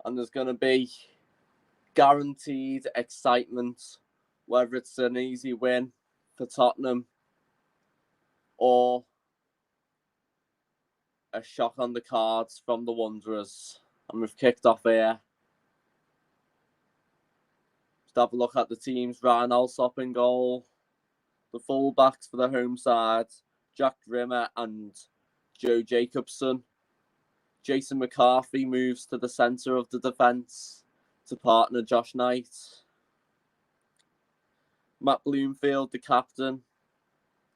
And there's going to be guaranteed excitement, whether it's an easy win for Tottenham or a shock on the cards from the Wanderers. And we've kicked off here. Just have a look at the teams. Ryan Alsop in goal. The full-backs for the home side, Jack Rimmer and Joe Jacobson. Jason McCarthy moves to the centre of the defence to partner Josh Knight. Matt Bloomfield, the captain,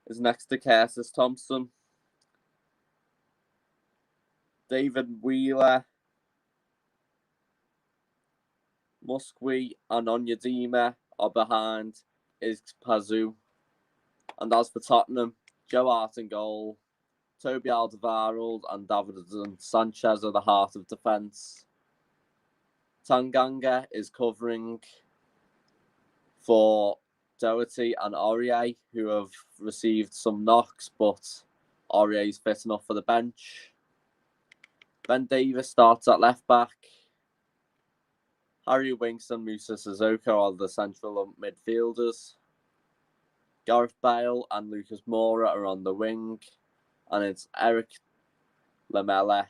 is next to Curtis Thompson. David Wheeler, Musqui and Onyedema are behind is Pazu. And as for Tottenham, Joe Hart in goal, Toby Alderweireld and Davinson Sanchez are the heart of defence. Tanganga is covering for Doherty and Aurier, who have received some knocks, but Aurier is fit enough for the bench. Ben Davis starts at left back. Harry Winks and Musa Sissoko are the central midfielders. Gareth Bale and Lucas Moura are on the wing. And it's Eric Lamela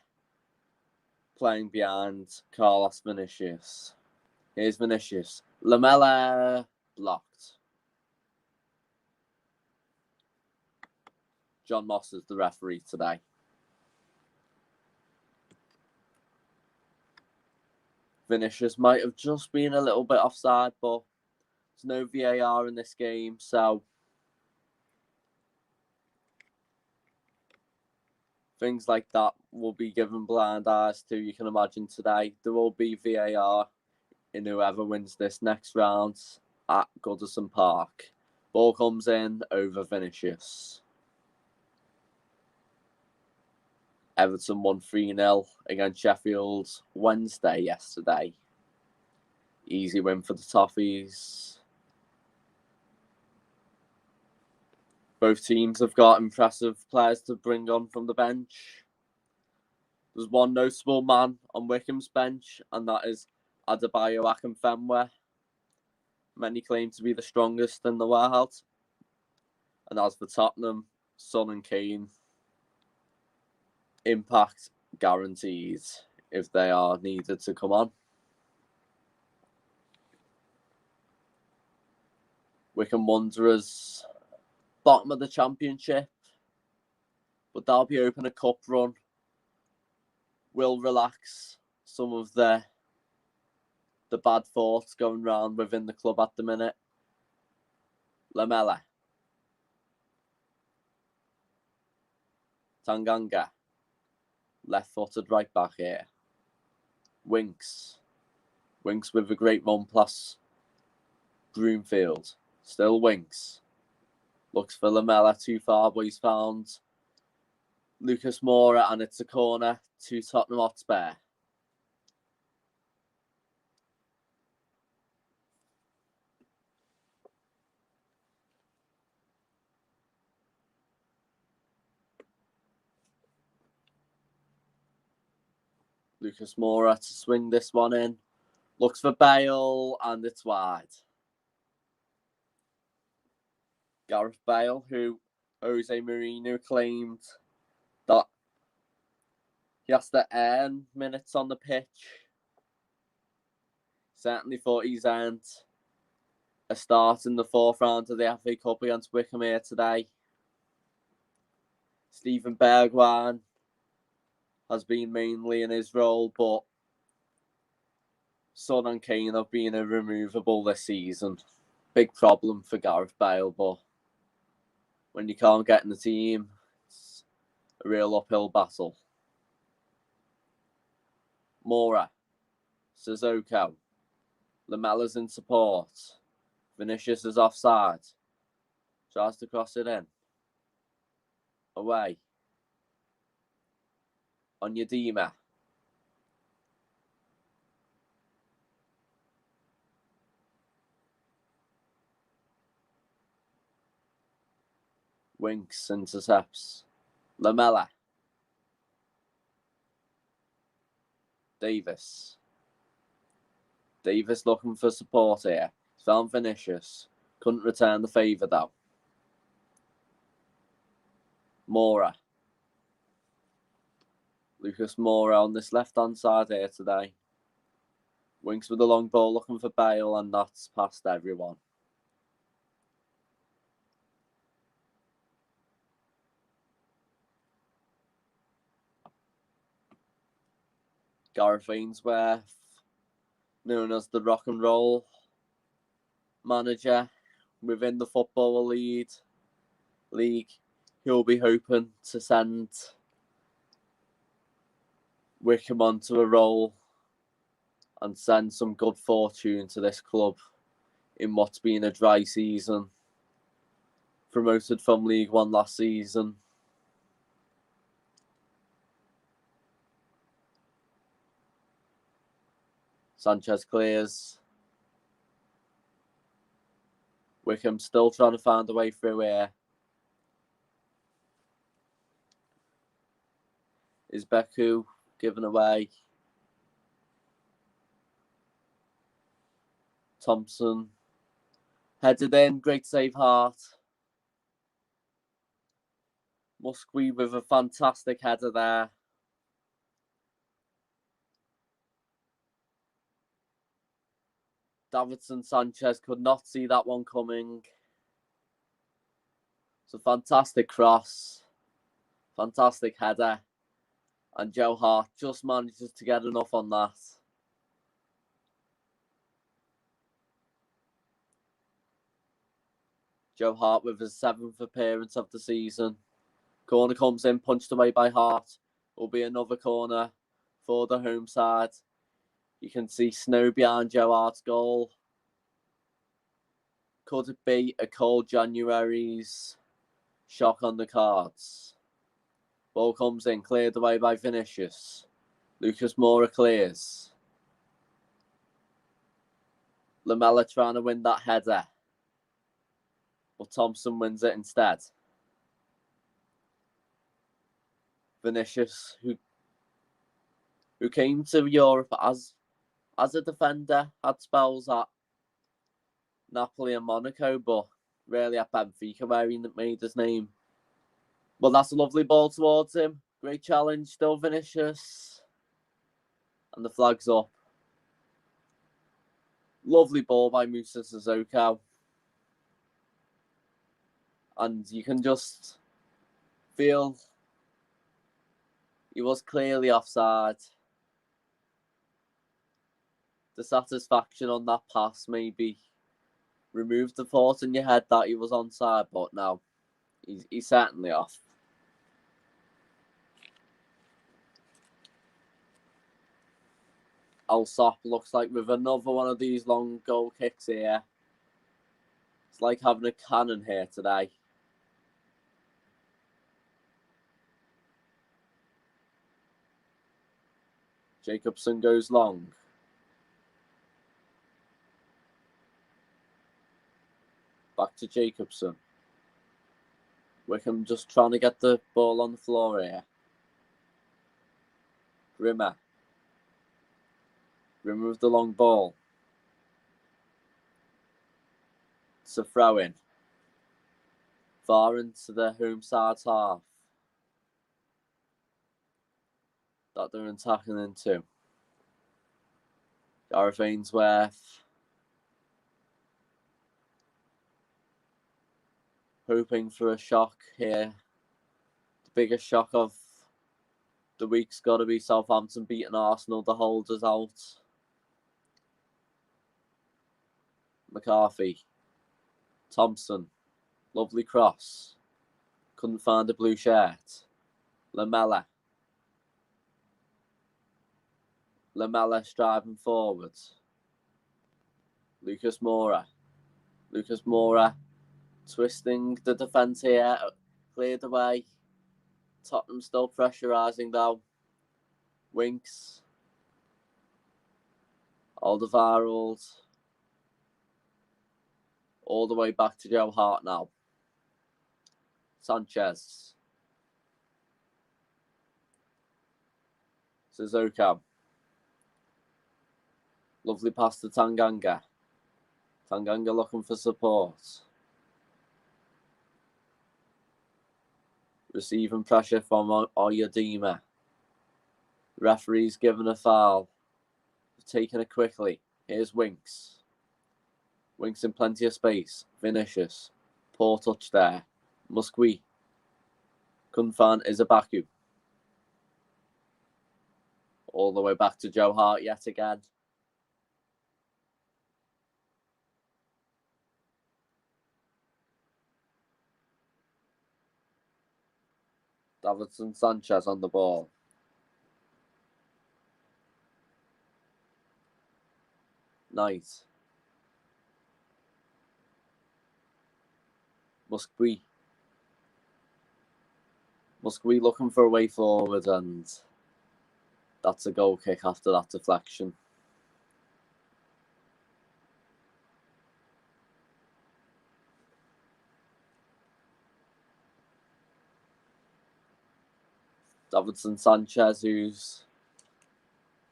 playing behind Carlos Vinicius. Here's Vinicius. Lamela blocked. John Moss is the referee today. Vinicius might have just been a little bit offside, but there's no VAR in this game, so things like that will be given blind eyes to, you can imagine, today. There will be VAR in whoever wins this next round at Goodison Park. Ball comes in over Vinicius. Everton won 3-0 against Sheffield Wednesday yesterday. Easy win for the Toffees. Both teams have got impressive players to bring on from the bench. There's one notable man on Wycombe's bench, and that is Adebayo Akinfenwa. Many claim to be the strongest in the world. And as for Tottenham, Son and Kane, impact guaranteed if they are needed to come on. Wycombe Wanderers, bottom of the Championship, but they'll be open a cup run. Will relax some of the bad thoughts going round within the club at the minute. Lamela. Tanganga. Left-footed right back here. Winks. Winks with a great run plus Broomfield. Still Winks. Looks for Lamela too far, but he's found Lucas Moura, and it's a corner to Tottenham Hotspur. Lucas Moura to swing this one in. Looks for Bale, and it's wide. Gareth Bale, who Jose Mourinho claimed that he has to earn minutes on the pitch. Certainly thought he's earned a start in the fourth round of the FA Cup against Wycombe here today. Stephen Bergwijn has been mainly in his role, but Son and Kane have been irremovable this season. Big problem for Gareth Bale, but when you can't get in the team, it's a real uphill battle. Moura, Sissoko, Lamela's in support. Vinicius is offside. Tries to cross it in. Away. Onyedema. Winks intercepts. Lamela. Davis. Davis looking for support here. Found Vinicius. Couldn't return the favour though. Moura. Lucas Moura on this left-hand side here today. Winks with the long ball looking for Bale, and that's past everyone. Gareth Ainsworth, known as the rock and roll manager within the Football League, he'll be hoping to send Wycombe onto a roll and send some good fortune to this club in what's been a dry season. Promoted from League One last season. Sanchez clears. Wycombe still trying to find a way through here. Is Beku given away? Thompson headed in. Great save, Hart. Musqui with a fantastic header there. Davidson Sanchez could not see that one coming. It's a fantastic cross. Fantastic header. And Joe Hart just manages to get enough on that. Joe Hart with his 7th appearance of the season. Corner comes in, punched away by Hart. Will be another corner for the home side. You can see snow behind Joe Hart's goal. Could it be a cold January's shock on the cards? Ball comes in, cleared away by Vinicius. Lucas Moura clears. Lamela trying to win that header. But Thompson wins it instead. Vinicius, who came to Europe as a defender, had spells at Napoli and Monaco, but really at Benfica where he made his name. But that's a lovely ball towards him. Great challenge, still Vinicius. And the flag's up. Lovely ball by Musa Sissoko. And you can just feel he was clearly offside. The satisfaction on that pass maybe removed the thought in your head that he was onside, but no, he's certainly off. Alsop looks like with another one of these long goal kicks here. It's like having a cannon here today. Jacobson goes long. Back to Jacobson. Wycombe just trying to get the ball on the floor here. Rimmer with the long ball. It's a throw in. Far into the home side's half. That they're attacking into. Gareth Ainsworth. Hoping for a shock here. The biggest shock of the week's got to be Southampton beating Arsenal to hold us out. McCarthy. Thompson. Lovely cross. Couldn't find a blue shirt. Lamela striving forward. Lucas Moura twisting the defence here. Cleared away. Tottenham still pressurising though. Winks. Alderweireld. All the way back to Joe Hart now. Sanchez. Sissoko. Lovely pass to Tanganga. Tanganga looking for support. Receiving pressure from Oyedema. Referee's given a foul. Taking it quickly. Here's Winks. Winks in plenty of space. Vinicius. Poor touch there. Musqui. Couldn't find Izabaku. All the way back to Joe Hart yet again. Davinson Sanchez on the ball. Nice. Musqui looking for a way forward, and that's a goal kick after that deflection. Davinson Sanchez, who's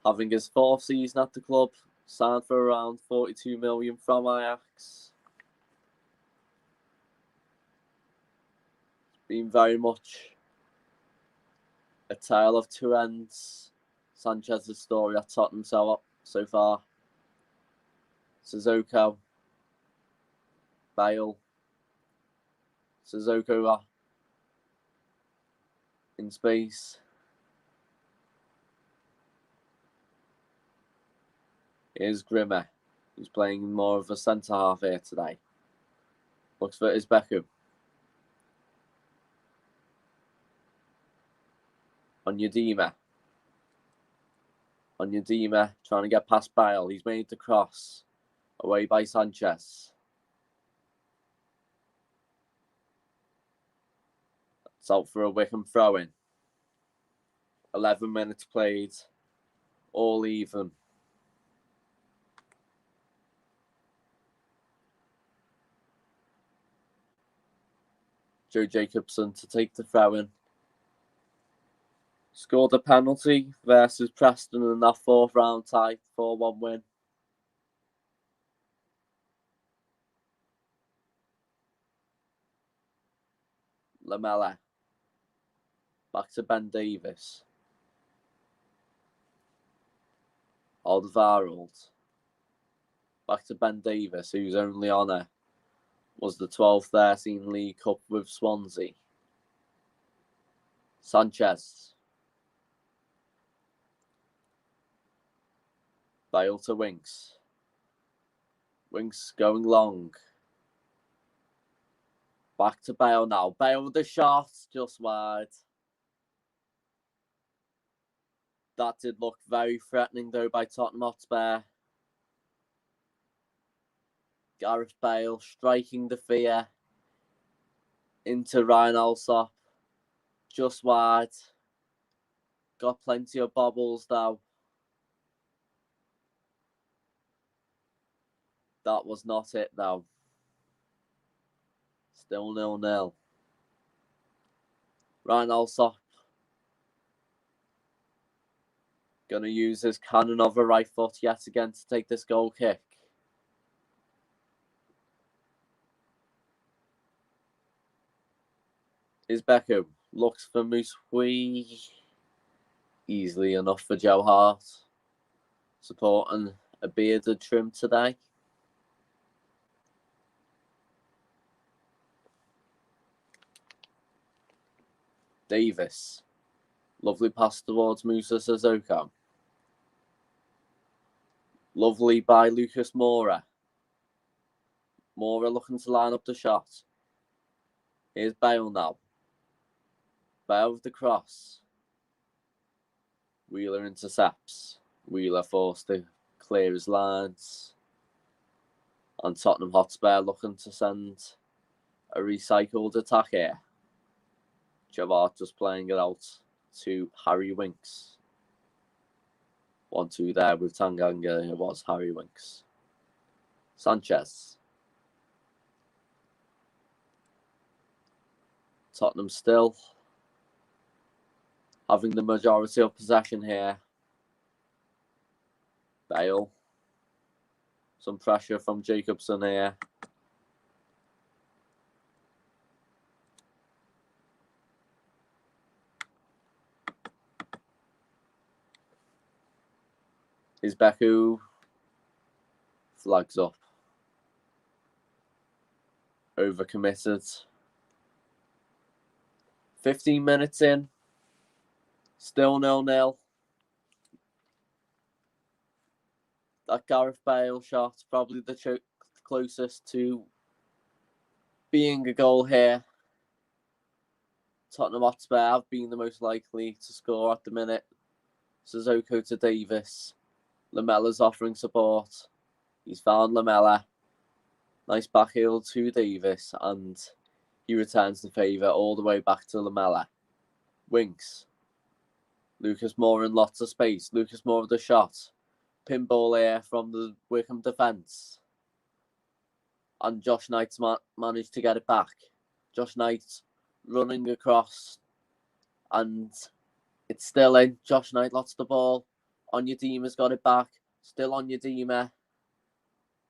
having his 4th season at the club, signed for around 42 million from Ajax. Been very much a tale of two ends. Sanchez's story at Tottenham so far. Sissoko, Bale, Sissoko in space. Here's Grimmer, who's playing more of a centre half here today. Looks for Isbeku. Onyedema, trying to get past Bale. He's made the cross. Away by Sanchez. It's out for a Wycombe throw-in. 11 minutes played. All even. Joe Jacobson to take the throw-in. Scored a penalty versus Preston in that 4th round tie, 4-1 win. Lamella. Back to Ben Davis. Alderweireld. Back to Ben Davis, whose only honour was the 12-13 League Cup with Swansea. Sanchez. Bale to Winks. Winks going long. Back to Bale now. Bale with the shot, just wide. That did look very threatening though by Tottenham Hotspur. Gareth Bale striking the fear into Ryan Alsop. Just wide. Got plenty of bobbles though. That was not it though. Still 0-0. Ryan Alsop gonna use his cannon of a right foot yet again to take this goal kick. Isbeku looks for Musqui. Easily enough for Joe Hart. Supporting a bearded trim today. Davis. Lovely pass towards Musa Sissoko. Lovely by Lucas Moura. Moura looking to line up the shot. Here's Bale now. Bale with the cross. Wheeler intercepts. Wheeler forced to clear his lines. And Tottenham Hotspur looking to send a recycled attack here. Javart just playing it out to Harry Winks. 1-2 there with Tanganga. It was Harry Winks. Sanchez. Tottenham still having the majority of possession here. Bale. Some pressure from Jacobson here. Is Beku flags up. Overcommitted. 15 minutes in. Still 0-0. That Gareth Bale shot, probably the closest to being a goal here. Tottenham Hotspur have been the most likely to score at the minute. Sissoko to Davis. Lamella's offering support. He's found Lamella. Nice backheel to Davis, and he returns the favour all the way back to Lamella. Winks. Lucas Moore in lots of space. Lucas Moore with the shot. Pinball here from the Wycombe defence. And Josh Knight's managed to get it back. Josh Knight running across. And it's still in. Josh Knight lost the ball. Onyedima's got it back. Still Onyedima.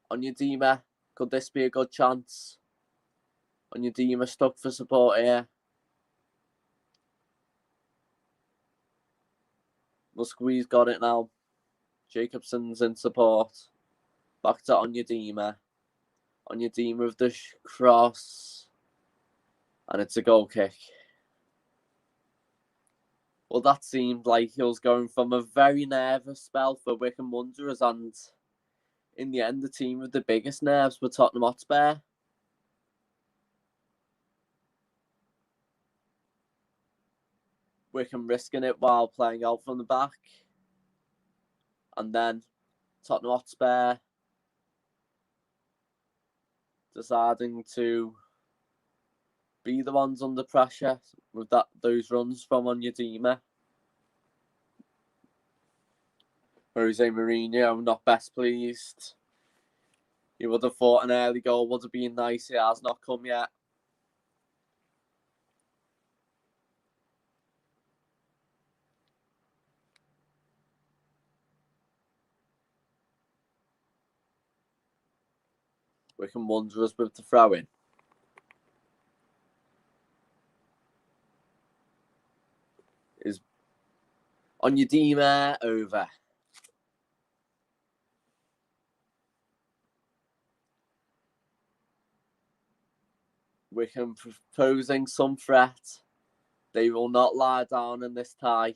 Onyedima. Could this be a good chance? Onyedima stuck for support here. Musqui's got it now. Jacobson's in support. Back to Onyedima. Onyedima with the cross. And it's a goal kick. Well, that seemed like he was going from a very nervous spell for Wycombe Wanderers, and in the end, the team with the biggest nerves were Tottenham Hotspur. Wycombe risking it while playing out from the back. And then Tottenham Hotspur deciding to be the ones under pressure with those runs from Onyedima. Jose Mourinho not best pleased. He would have thought an early goal would have been nice. It has not come yet. Wycombe Wanderers with the throw-in. Is Onyedima over. Wycombe proposing some threat. They will not lie down in this tie.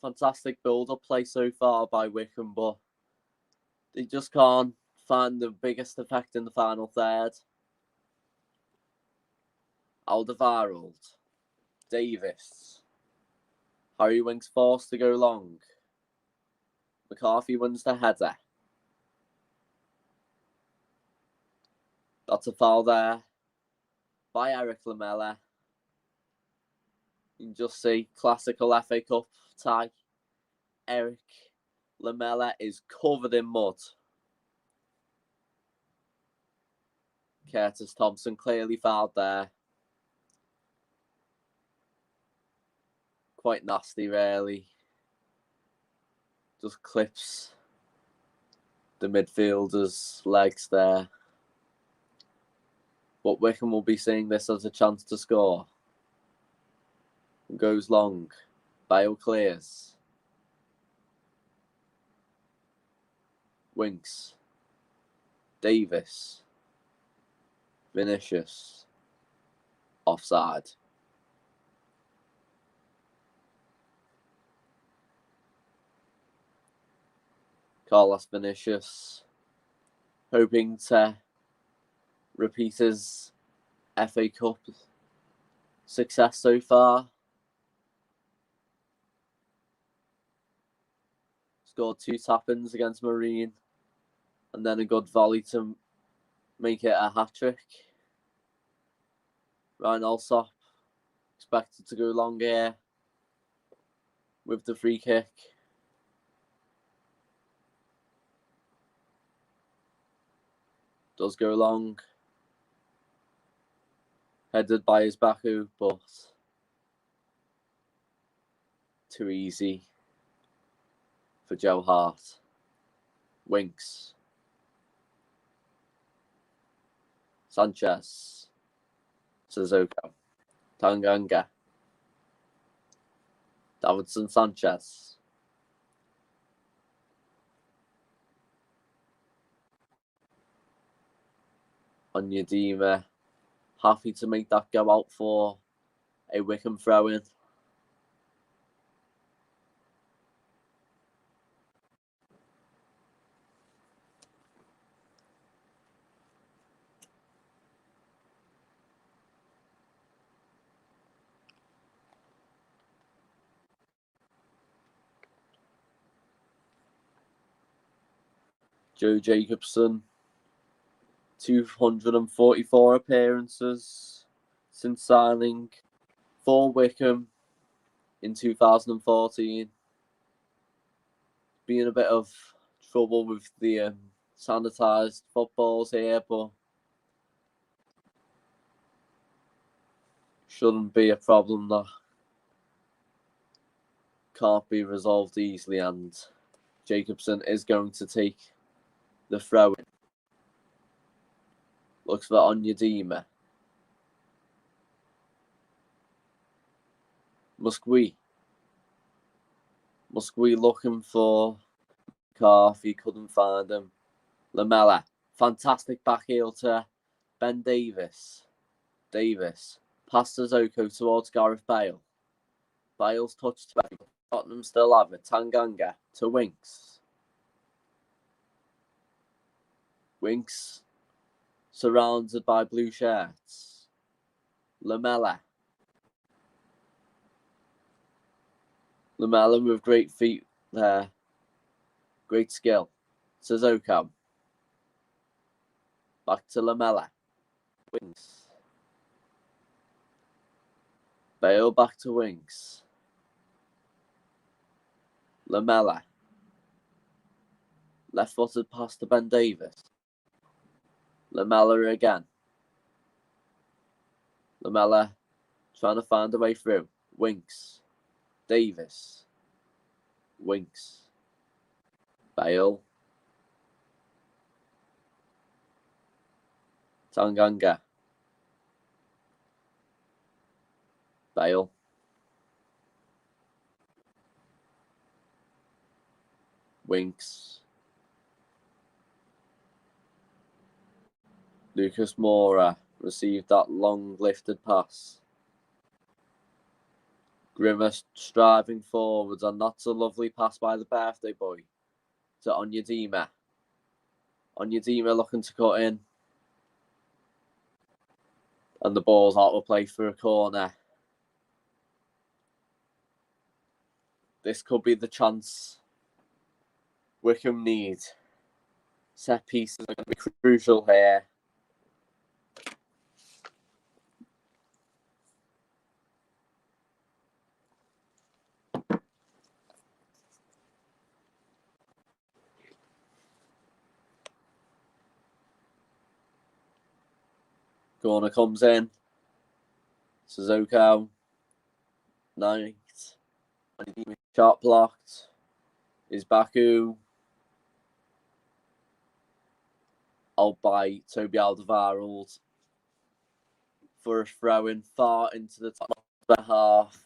Fantastic build-up play so far by Wycombe, but they just can't find the biggest effect in the final third. Alderweireld. Davis. Harry Winks forced to go long. McCarthy wins the header. That's a foul there by Eric Lamella. You can just see classical FA Cup tie. Eric Lamella is covered in mud. Curtis Thompson clearly fouled there. Quite nasty, really. Just clips the midfielder's legs there. But Wycombe will be seeing this as a chance to score. Goes long. Bale clears. Winks. Davis. Vinicius. Offside. Carlos Vinicius hoping to repeat his FA Cup success so far. Scored 2 tap-ins against Marine and then a good volley to make it a hat-trick. Ryan Alsop expected to go long here with the free kick. Does go long. Headed by his Baku, but too easy for Joe Hart. Winks. Sanchez. Suzuka. Tanganga. Davidson Sanchez. Onyedima. Happy to make that go out for a Wycombe throw-in. Joe Jacobson, 244 appearances since signing for Wycombe in 2014. Been a bit of trouble with the sanitised footballs here, but shouldn't be a problem that can't be resolved easily, and Jacobson is going to take the throw-in. Looks for Onyedima. Musqui looking for McCarthy, couldn't find him. Lamella, fantastic back heel to Ben Davis. Davis, past Sissoko towards Gareth Bale. Bale's touched back. Tottenham still have it. Tanganga to Winks. Winks surrounded by blue shirts. Lamella with great feet there. Great skill. Sissoko. Back to Lamella. Winks. Bale back to Winks. Lamella. Left-footed pass to Ben Davis. Lamella again. Lamella trying to find a way through. Winks. Davis. Winks. Bale. Tanganga. Bale. Winks. Lucas Moura received that long lifted pass. Grimace striving forwards, and that's a lovely pass by the birthday boy to Onyedima. Onyedima looking to cut in. And the ball's out of play for a corner. This could be the chance Wycombe need. Set pieces are going to be crucial here. Corner comes in. Sissoko. Knight. Shot blocked. Is Baku. Out by Toby Alderweireld for a throw-in far into the top half.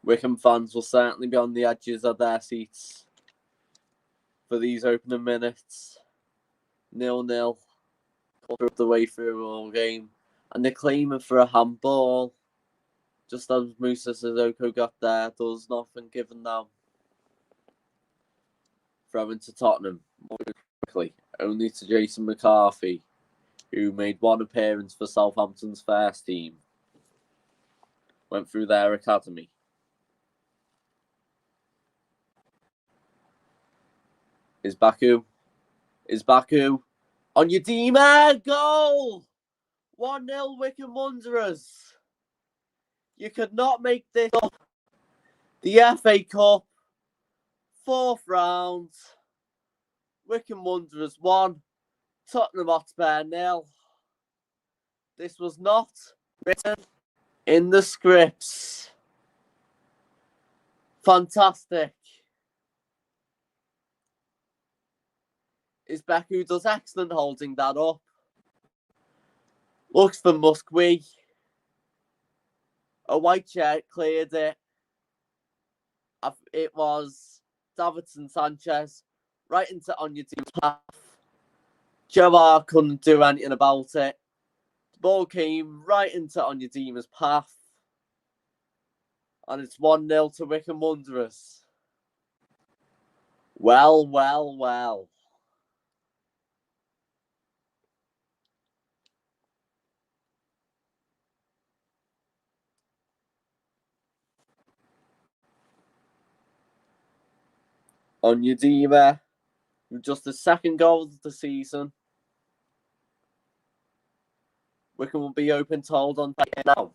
Wycombe fans will certainly be on the edges of their seats for these opening minutes. 0-0. Quarter of the way through all game. And they're claiming for a handball. Just as Musa Sissoko got there, there's nothing given now. Throwing to Tottenham. Quickly. Only to Jason McCarthy, who made one appearance for Southampton's first team. Went through their academy. Is Baku. Onyedima, goal! 1-0 Wycombe Wanderers. You could not make this up. The FA Cup, 4th round. Wycombe Wanderers 1, Tottenham Hotspur 0. This was not written in the scripts. Fantastic. Is Beck, who does excellent holding that up. Looks for Muskwee. A white shirt cleared it. It was Davidson Sanchez right into Onyedima's path. Jawar couldn't do anything about it. The ball came right into Onyedima's path. And it's 1-0 to Wycombe Wanderers. Well. Onyedima, with just the second goal of the season. Wycombe will be open to hold on now.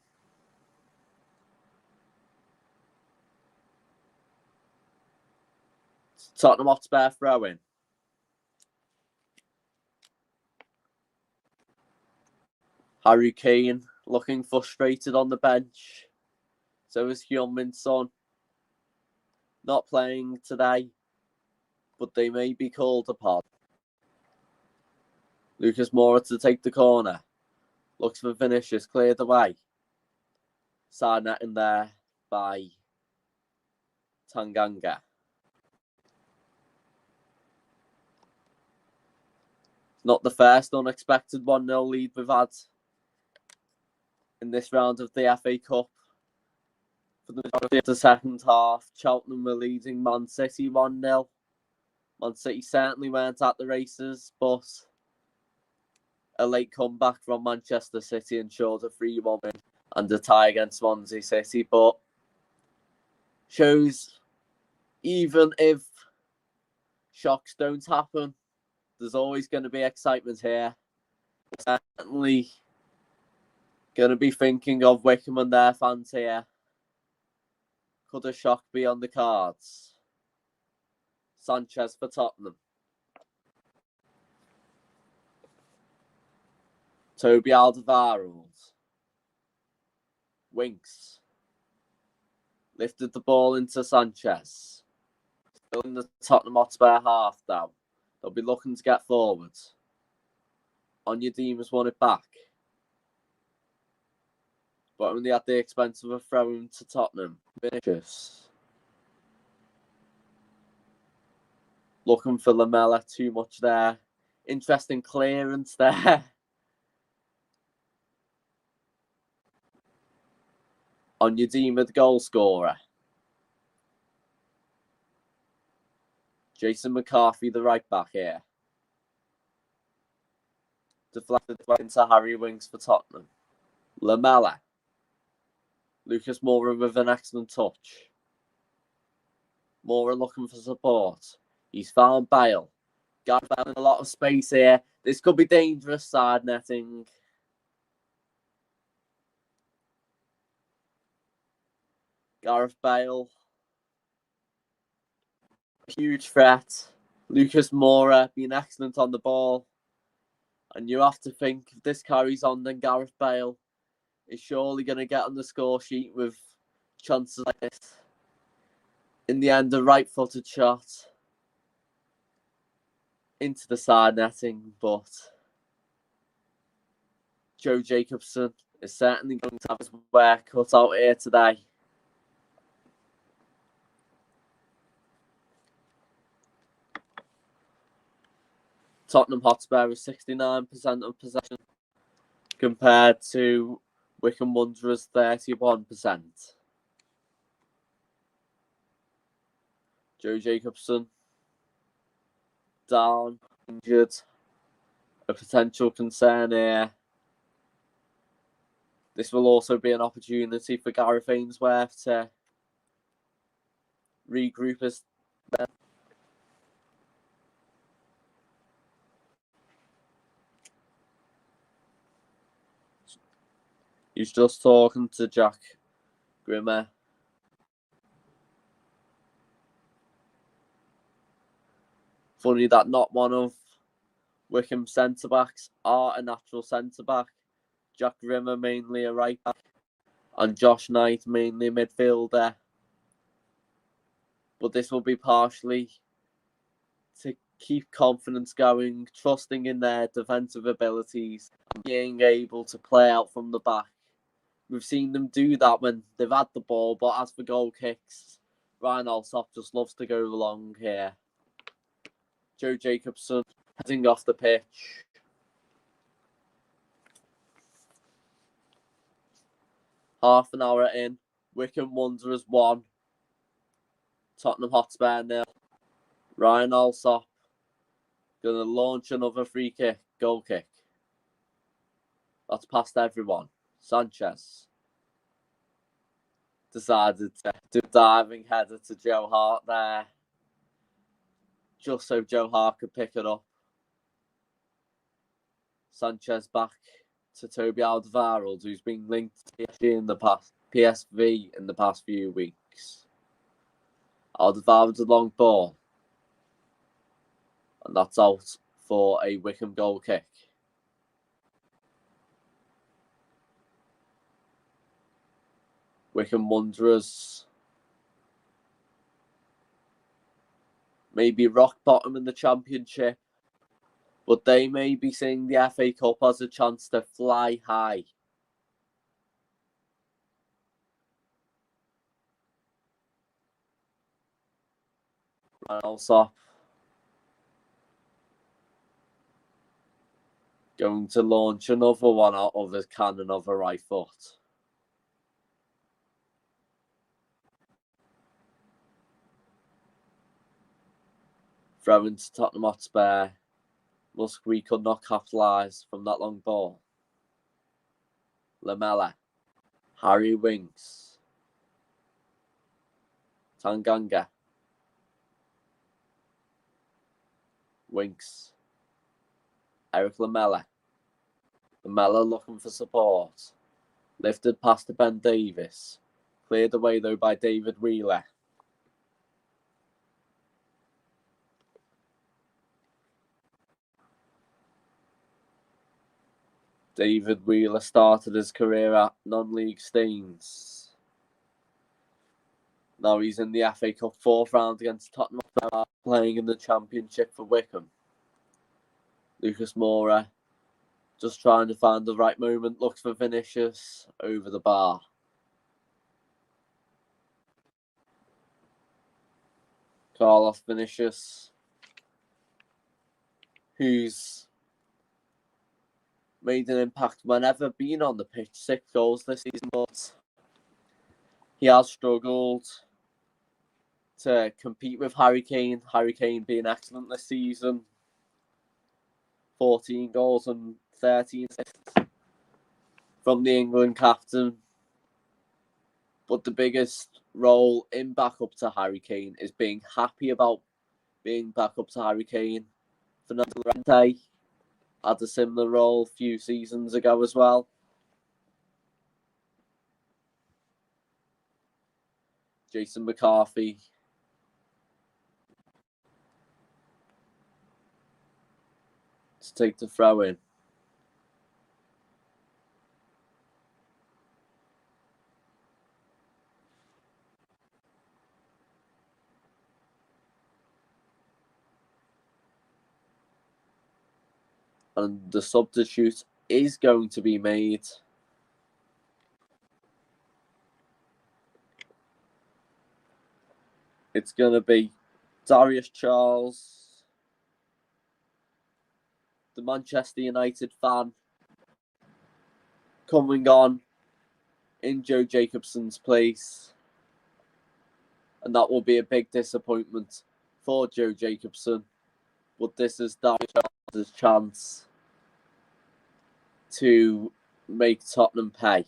Tottenham Hotspur throw-in. Harry Kane looking frustrated on the bench. So is Hyun-Min Son. Not playing today, but they may be called upon. Lucas Moura to take the corner. Looks for Vinicius, cleared away. Side net in there by Tanganga. Not the first unexpected 1-0 lead we've had in this round of the FA Cup. For the majority of the second half, Cheltenham were leading Man City 1-0. Man City certainly weren't at the races, but a late comeback from Manchester City ensured a 3-1 win and a tie against Swansea City. But shows even if shocks don't happen, there's always going to be excitement here. Certainly going to be thinking of Wycombe and their fans here. Could a shock be on the cards? Sanchez for Tottenham. Toby Alderweireld. Winks. Lifted the ball into Sanchez. Still in the Tottenham Hotspur half now. They'll be looking to get forward. Onyedima's won it back. But only at the expense of a throw-in to Tottenham. Vinicius. Looking for Lamela, too much there. Interesting clearance there. Onyedima, the goal scorer. Jason McCarthy, the right back here. Deflected into Harry Winks for Tottenham. Lamela. Lucas Moura with an excellent touch. Moura looking for support. He's found Bale. Gareth Bale in a lot of space here. This could be dangerous, side netting. Gareth Bale. Huge threat. Lucas Moura being excellent on the ball. And you have to think if this carries on, then Gareth Bale is surely going to get on the score sheet with chances like this. In the end, a right-footed shot into the side netting, but Joe Jacobson is certainly going to have his work cut out here today. Tottenham Hotspur with 69% of possession compared to Wycombe Wanderers 31%. Joe Jacobson down, injured. A potential concern here. This will also be an opportunity for Gareth Ainsworth to regroup his men. He's just talking to Jack Grimmer. Funny that not one of Wycombe centre-backs are a natural centre-back. Jack Grimmer mainly a right-back and Josh Knight mainly a midfielder. but this will be partially to keep confidence going, trusting in their defensive abilities, and being able to play out from the back. We've seen them do that when they've had the ball, but as for goal kicks, Ryan Alsop just loves to go long here. Joe Jacobson heading off the pitch. Half an hour in, Wycombe Wanderers 1, Tottenham Hotspur 0. Ryan Alsop going to launch another free kick, goal kick. That's past everyone. Sanchez decided to do a diving header to Joe Hart there, just so Joe Hart could pick it up. Sanchez back to Toby Alderweireld, who's been linked to PSV in the past few weeks. Alderweireld's a long ball, and that's out for a Wycombe goal kick. Wycombe Wanderers maybe rock bottom in the Championship, but they may be seeing the FA Cup as a chance to fly high. Alsop going to launch another one out of his cannon of a right foot. Throw into Tottenham Hotspur. Musgrave could not capitalise from that long ball. Lamela. Harry Winks. Tanganga. Winks. Eric Lamela. Lamela looking for support. Lifted past to Ben Davis. Cleared away though by David Wheeler. David Wheeler started his career at non-league Staines. Now he's in the FA Cup 4th round against Tottenham Hotspur, playing in the Championship for Wycombe. Lucas Moura just trying to find the right moment, looks for Vinicius over the bar. Carlos Vinicius, who's made an impact whenever been on the pitch. 6 goals this season, but he has struggled to compete with Harry Kane. Harry Kane being excellent this season. 14 goals and 13 assists from the England captain. But the biggest role in backup to Harry Kane is being happy about being backup to Harry Kane. Fernando Llorente had a similar role a few seasons ago as well. Jason McCarthy to take the throw in. And the substitute is going to be made. It's going to be Darius Charles, the Manchester United fan, coming on in Joe Jacobson's place. And that will be a big disappointment for Joe Jacobson. But this is Darius Charles' chance to make Tottenham pay.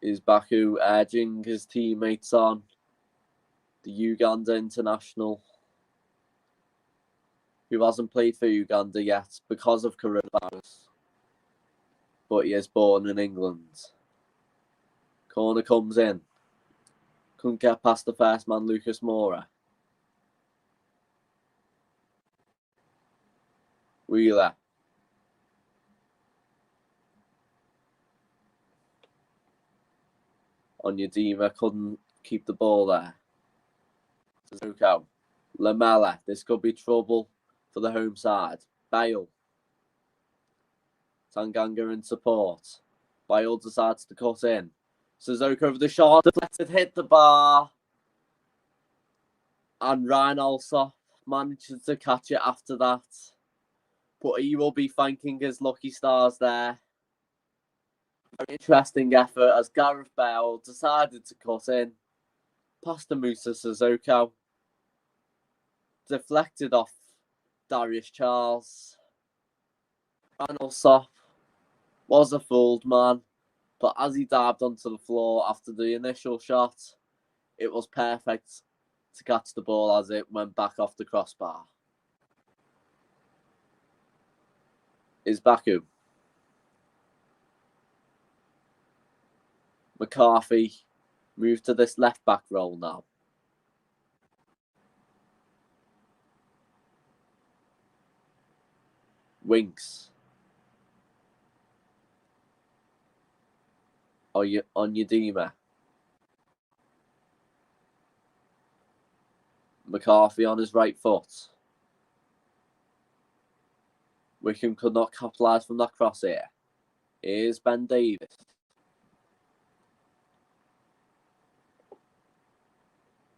Is Baku urging his teammates on, the Uganda international, who hasn't played for Uganda yet because of coronavirus, but he is born in England. Corner comes in. Couldn't get past the first man, Lucas Moura. Wheeler. Onyedema couldn't keep the ball there. Suzuko. Lamela. This could be trouble for the home side. Bale. Tanganga in support. Bale decides to cut in. Suzuko over the shot. Deflected, hit the bar. And Ryan also manages to catch it after that. But he will be thanking his lucky stars there. Very interesting effort as Gareth Bale decided to cut in. Past the Musa Suzuko. Deflected off Darius Charles. And also was a fooled man. But as he dived onto the floor after the initial shot, it was perfect to catch the ball as it went back off the crossbar. Is Baku. McCarthy moved to this left back role now. Winks. Onyedema. McCarthy on his right foot. Wycombe could not capitalise from that cross here. Here's Ben Davis.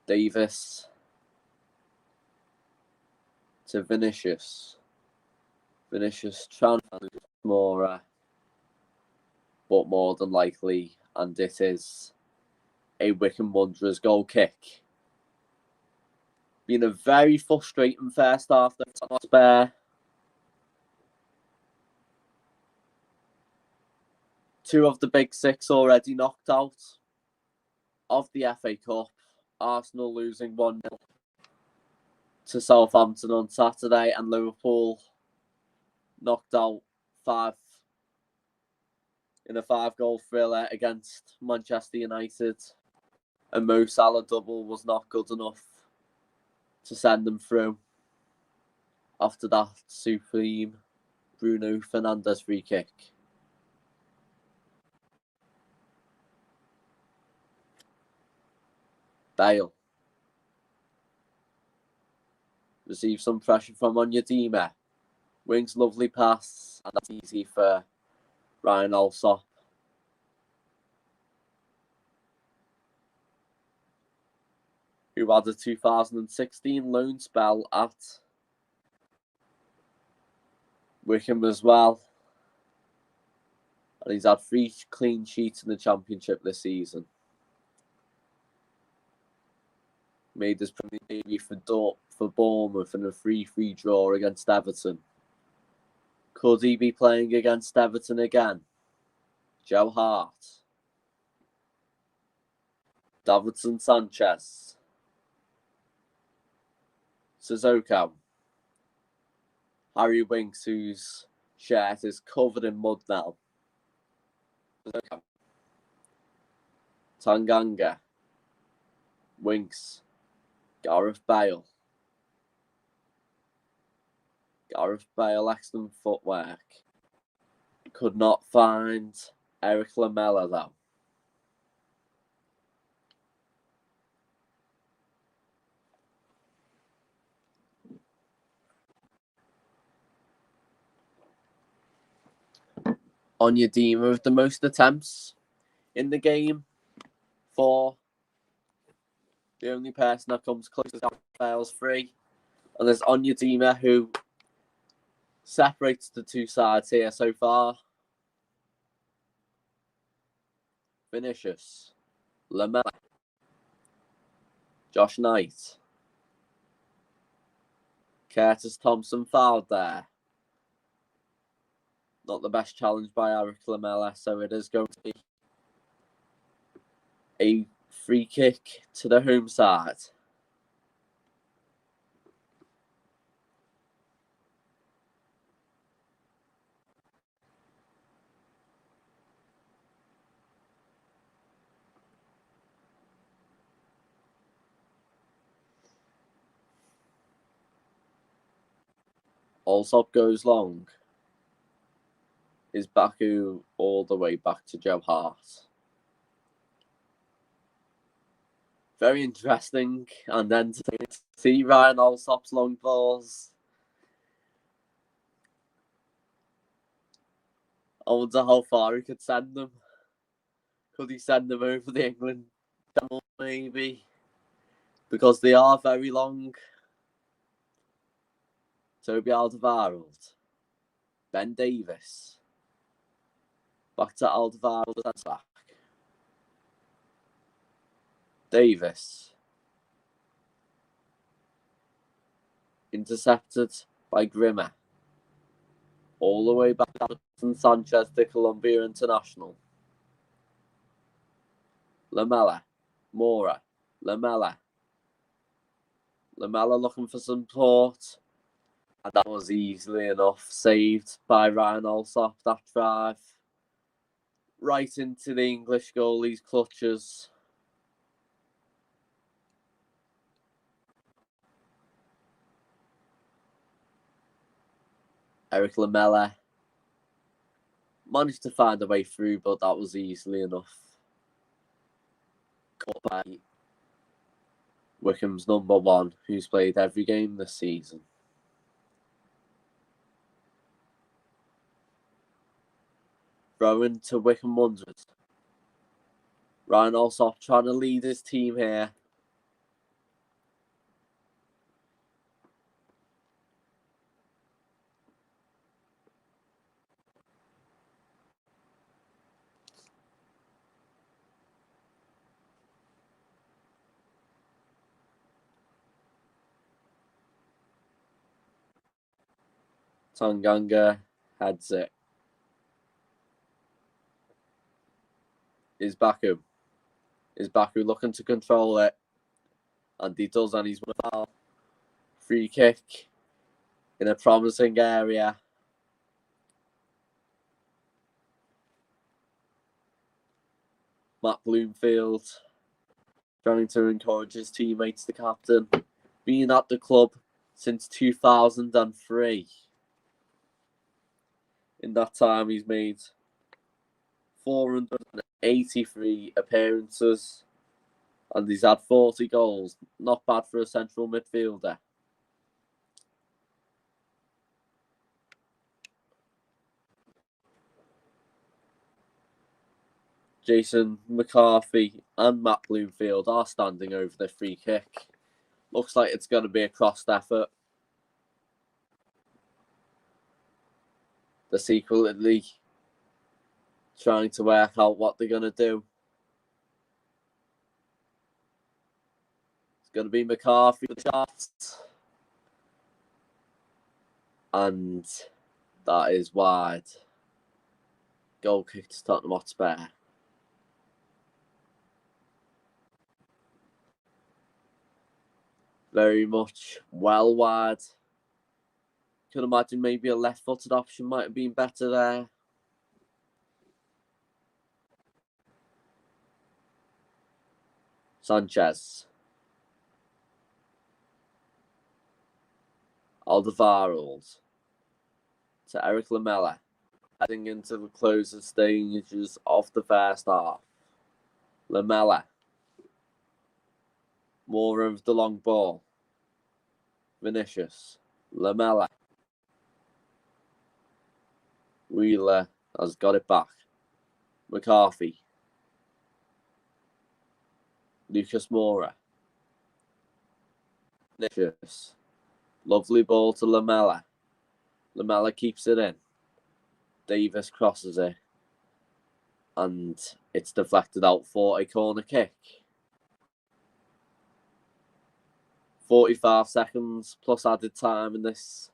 Davis to Vinicius. Vinicius trying to find Moura, but more than likely, and it is a Wycombe Wanderers goal kick. Been a very frustrating first half. The Tottenham Hotspur. Two of the big six already knocked out of the FA Cup. Arsenal losing 1-0 to Southampton on Saturday, and Liverpool knocked out in a 5-goal thriller against Manchester United. A Mo Salah double was not good enough to send them through after that supreme Bruno Fernandes free kick. Bale receives some pressure from Onyedema. Wings lovely pass, and that's easy for Ryan Alsop. Who had a 2016 loan spell at Wycombe as well. And he's had 3 clean sheets in the Championship this season. Made his Premier debut for Bournemouth in a 3-3 draw against Everton. Could he be playing against Everton again? Joe Hart. Davinson Sanchez. Sissoko. Harry Winks, whose shirt is covered in mud now. Sissoko. Tanganga. Winks. Gareth Bale. Gareth Bale, excellent footwork. Could not find Eric Lamela though. Onyedema with the most attempts in the game for the only person that comes close to Bale's 3. And there's Onyedema who separates the two sides here so far. Vinicius. Lamela. Josh Knight. Curtis Thompson fouled there. Not the best challenge by Eric Lamela, so it is going to be a free kick to the home side. Allsop goes long. Is Baku all the way back to Joe Hart? Very interesting and entertaining to see Ryan Allsop's long balls. I wonder how far he could send them. Could he send them over the England Channel, maybe? Because they are very long. Toby Alderweireld. Ben Davis. Back to Alderweireld and back. Davis. Intercepted by Grimmer. All the way back to Alison Sanchez, the Colombia international. Lamela. Mora. Lamela. Lamela looking for some support. And that was easily enough saved by Ryan Allsop, that drive. Right into the English goalie's clutches. Eric Lamela managed to find a way through, but that was easily enough. Caught by Wycombe's number one, who's played every game this season. Throw to Wycombe Wanderers. Ryan Allsop trying to lead his team here. Tanganga heads it. Is Baku looking to control it? And he does, and he's without. Free kick in a promising area. Matt Bloomfield trying to encourage his teammates, the captain, being at the club since 2003. In that time, he's made 483 appearances and he's had 40 goals. Not bad for a central midfielder. Jason McCarthy and Matt Bloomfield are standing over the free kick. Looks like it's going to be a crossed effort. They're secretly trying to work out what they're going to do. It's going to be McCarthy with the shot. And that is wide. Goal kick to Tottenham Hotspur. Very much well wide. Could imagine maybe a left-footed option might have been better there. Sanchez. Alderweireld. To Eric Lamela. Heading into the closing stages of the first half. Lamela. More of the long ball. Vinicius. Lamela. Wheeler has got it back. McCarthy. Lucas Moura. Vinicius. Lovely ball to Lamela. Lamela keeps it in. Davis crosses it. And it's deflected out for a corner kick. 45 seconds plus added time in this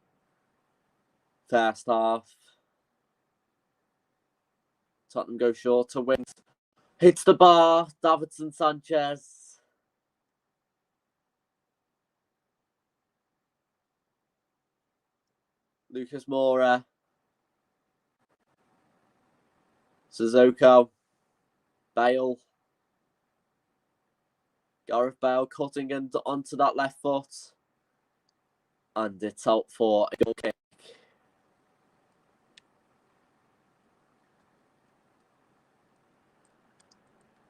first half. Tottenham go short to win. Hits the bar. Davinson Sanchez. Lucas Moura. Sissoko. Bale. Gareth Bale cutting onto that left foot. And it's out for a goal kick.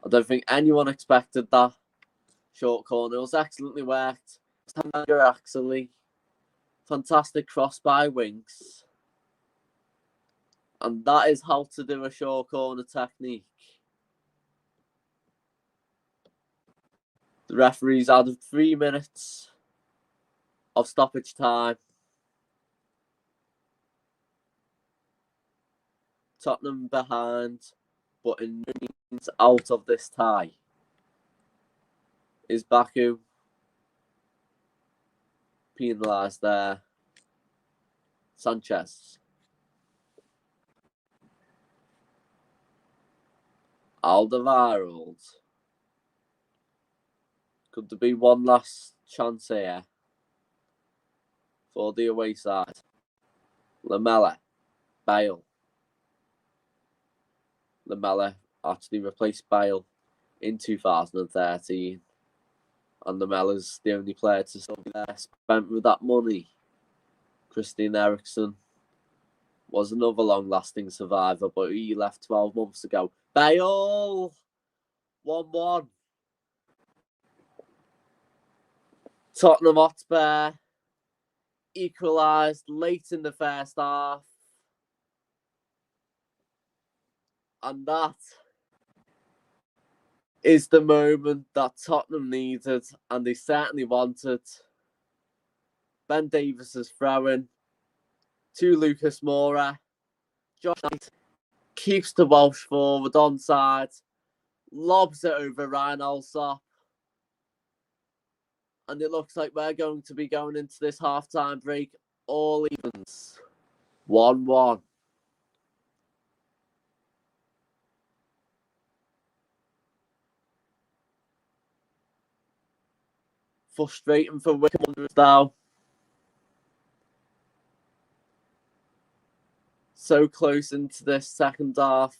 I don't think anyone expected that short corner. It was excellently worked. Tanganga actually. Fantastic cross by Winks. And that is how to do a short corner technique. The referees added 3 minutes of stoppage time. Tottenham behind, but in no means out of this tie. Is Baku penalised there? Sanchez. Alderweireld. Could there be one last chance here for the away side? Lamela. Bale. Lamela actually replaced Bale in 2013. And Lamela's the only player to still be there spent with that money. Christian Eriksen was another long-lasting survivor, but he left 12 months ago. Bale! 1-1. Tottenham Hotspur equalised late in the first half. And that is the moment that Tottenham needed, and they certainly wanted. Ben Davies's throw-in to Lucas Moura. Josh Knight keeps the Welsh forward onside, lobs it over Ryan Alsop. And it looks like we're going to be going into this half-time break all evens. 1-1. Frustrating for Wycombe Wanderers now. So close into this second half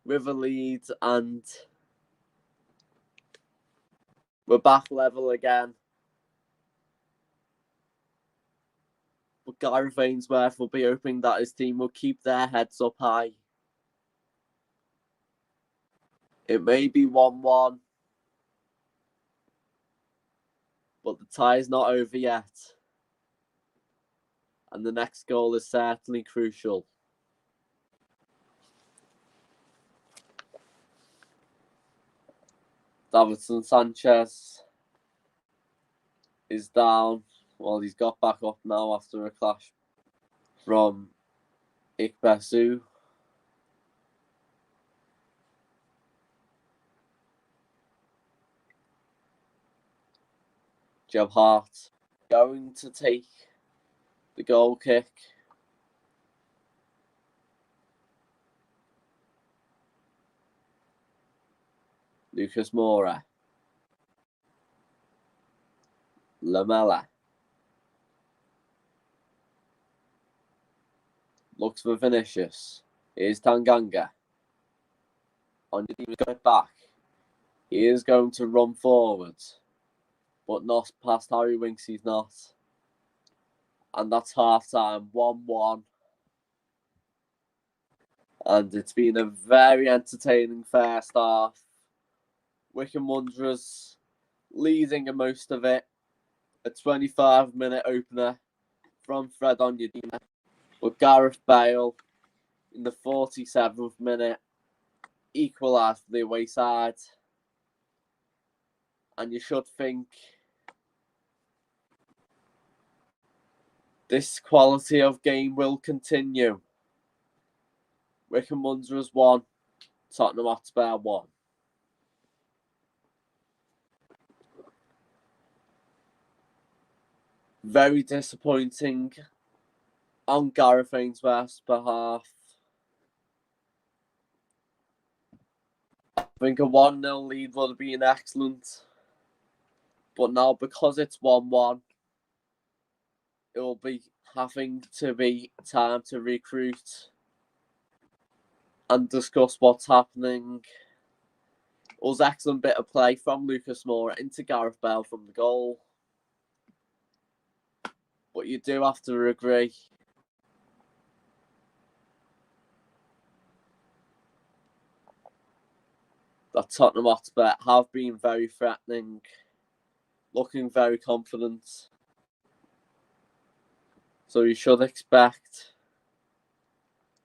with a lead, and we're back level again. But Gareth Ainsworth will be hoping that his team will keep their heads up high. It may be 1-1. But the tie is not over yet. And the next goal is certainly crucial. Davinson Sanchez is down. Well, he's got back up now after a clash from Ikpesu. Joe Hart going to take the goal kick. Lucas Moura. Lamela. Looks for Vinicius. Here's Tanganga. On the team going back. He is going to run forward. But not past Harry Winks, he's not. And that's half-time, 1-1. And it's been a very entertaining first half. Wycombe Wanderers leading in most of it. A 25-minute opener from Fred Onyedina. But Gareth Bale in the 47th minute equalised for the away side. And you should think this quality of game will continue. Wycombe Wanderers 1, Tottenham Hotspur 1. Very disappointing on Gareth Ainsworth's behalf. I think a 1-0 lead would have been excellent. But now, because it's 1-1, it will be having to be time to recruit and discuss what's happening. It was an excellent bit of play from Lucas Moura into Gareth Bale from the goal. But you do have to agree. that Tottenham Hotspur have been very threatening, looking very confident. So you should expect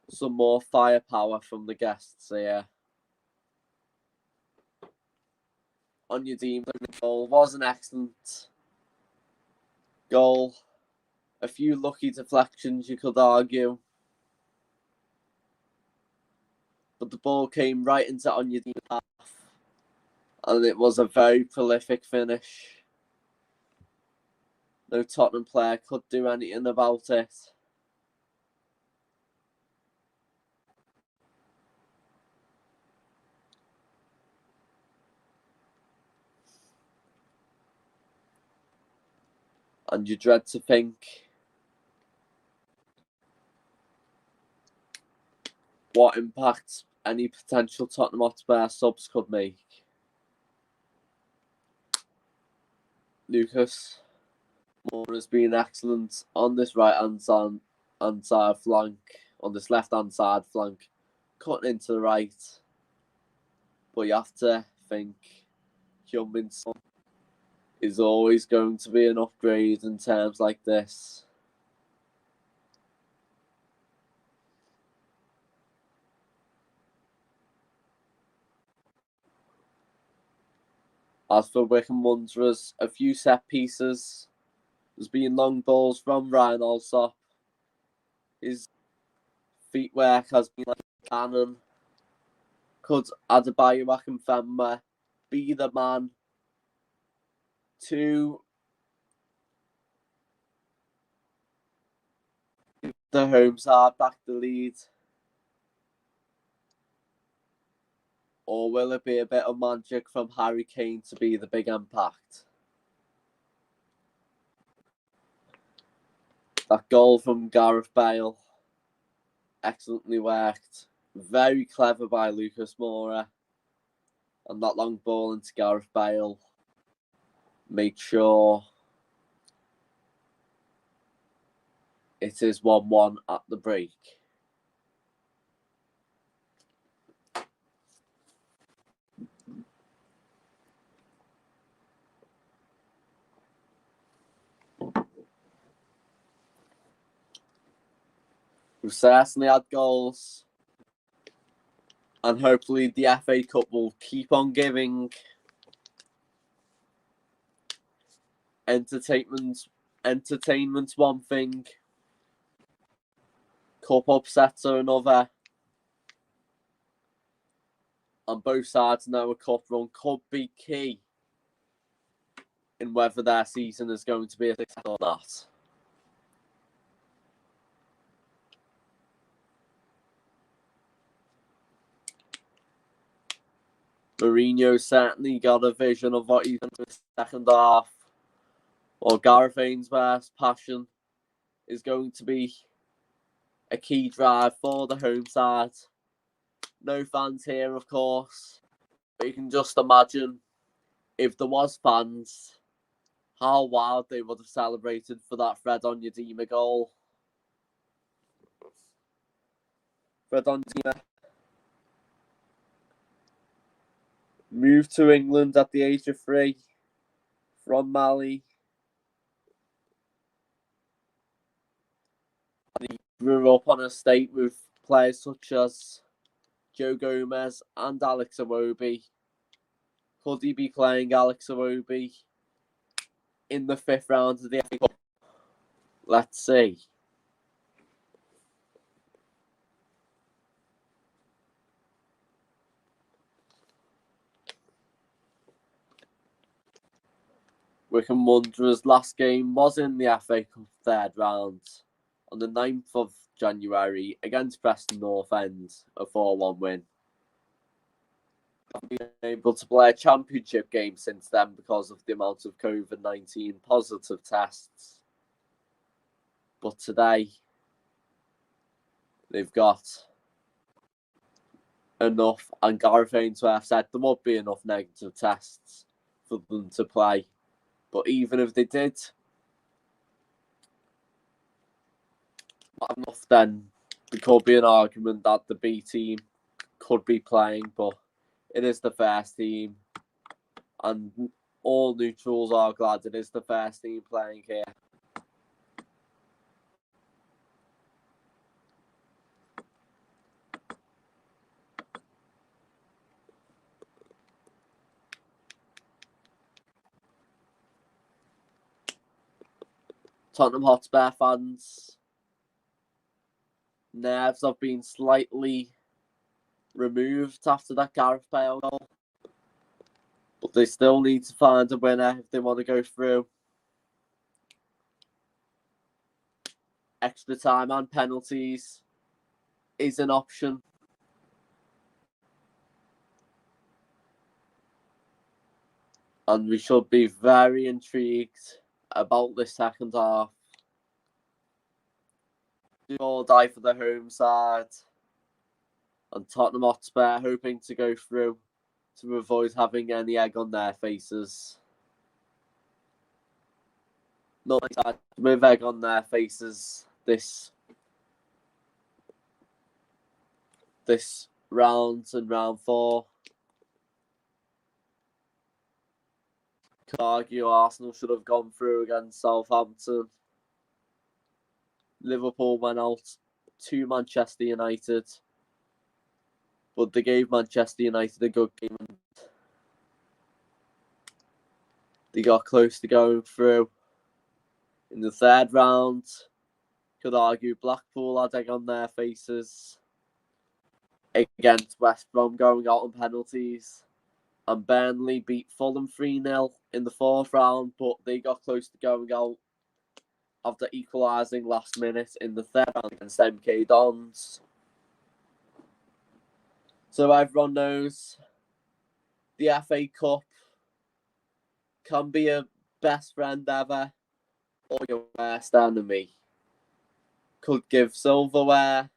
some more firepower from the guests here. Onyedina's goal was an excellent goal. A few lucky deflections, you could argue. But the ball came right into Onyedina's path. And it was a very prolific finish. No Tottenham player could do anything about it. And you dread to think what impact any potential Tottenham Hotspur subs could make. Lucas Moura has been excellent on this right-hand side flank, on this left-hand side flank, cutting into the right. But you have to think Hyun-Min-Son is always going to be an upgrade in terms like this. As for Wycombe Wanderers, a few set pieces. There's been long balls from Ryan Alsop. His feet work has been like a cannon. Could Adebayo Akinfenwa be the man to give the home side back the lead? Or will it be a bit of magic from Harry Kane to be the big impact? That goal from Gareth Bale, excellently worked. Very clever by Lucas Moura. And that long ball into Gareth Bale made sure it is 1-1 at the break. We've certainly had goals. And hopefully the FA Cup will keep on giving. Entertainment's one thing. Cup upsets are another. And both sides know a cup run could be key in whether their season is going to be a success or not. Mourinho certainly got a vision of what he's going to do in the second half. Or Gareth Ainsworth's passion is going to be a key drive for the home side. No fans here, of course. But you can just imagine if there was fans, how wild they would have celebrated for that Fred Onyedina goal. Fred Onyedina moved to England at the age of 3 from Mali. And he grew up on a estate with players such as Joe Gomez and Alex Iwobi. Could he be playing Alex Iwobi in the 5th round of the FA Cup? Let's see. Wycombe Wanderers' last game was in the FA Cup 3rd round on the 9th of January against Preston North End, a 4-1 win. I've been able to play a championship game since then because of the amount of COVID-19 positive tests. But today, they've got enough, and Gareth Ainsworth said there would be enough negative tests for them to play. But even if they did, not enough, then there could be an argument that the B team could be playing. But it is the first team, and all neutrals are glad it is the first team playing here. Tottenham Hotspur fans' nerves have been slightly removed after that Gareth Bale goal, but they still need to find a winner if they want to go through. Extra time and penalties is an option. And we should be very intrigued about this second half. Do or die for the home side. And Tottenham Hotspur hoping to go through to avoid having any egg on their faces. Not with egg on their faces this round and round 4. Could argue Arsenal should have gone through against Southampton. Liverpool went out to Manchester United, but they gave Manchester United a good game. They got close to going through. In the third round, could argue Blackpool had egg on their faces against West Brom going out on penalties. And Burnley beat Fulham 3-0 in the fourth round, but they got close to going out after equalising last minute in the third round against MK Dons. So everyone knows the FA Cup can be a best friend ever or your worst enemy. Could give silverware,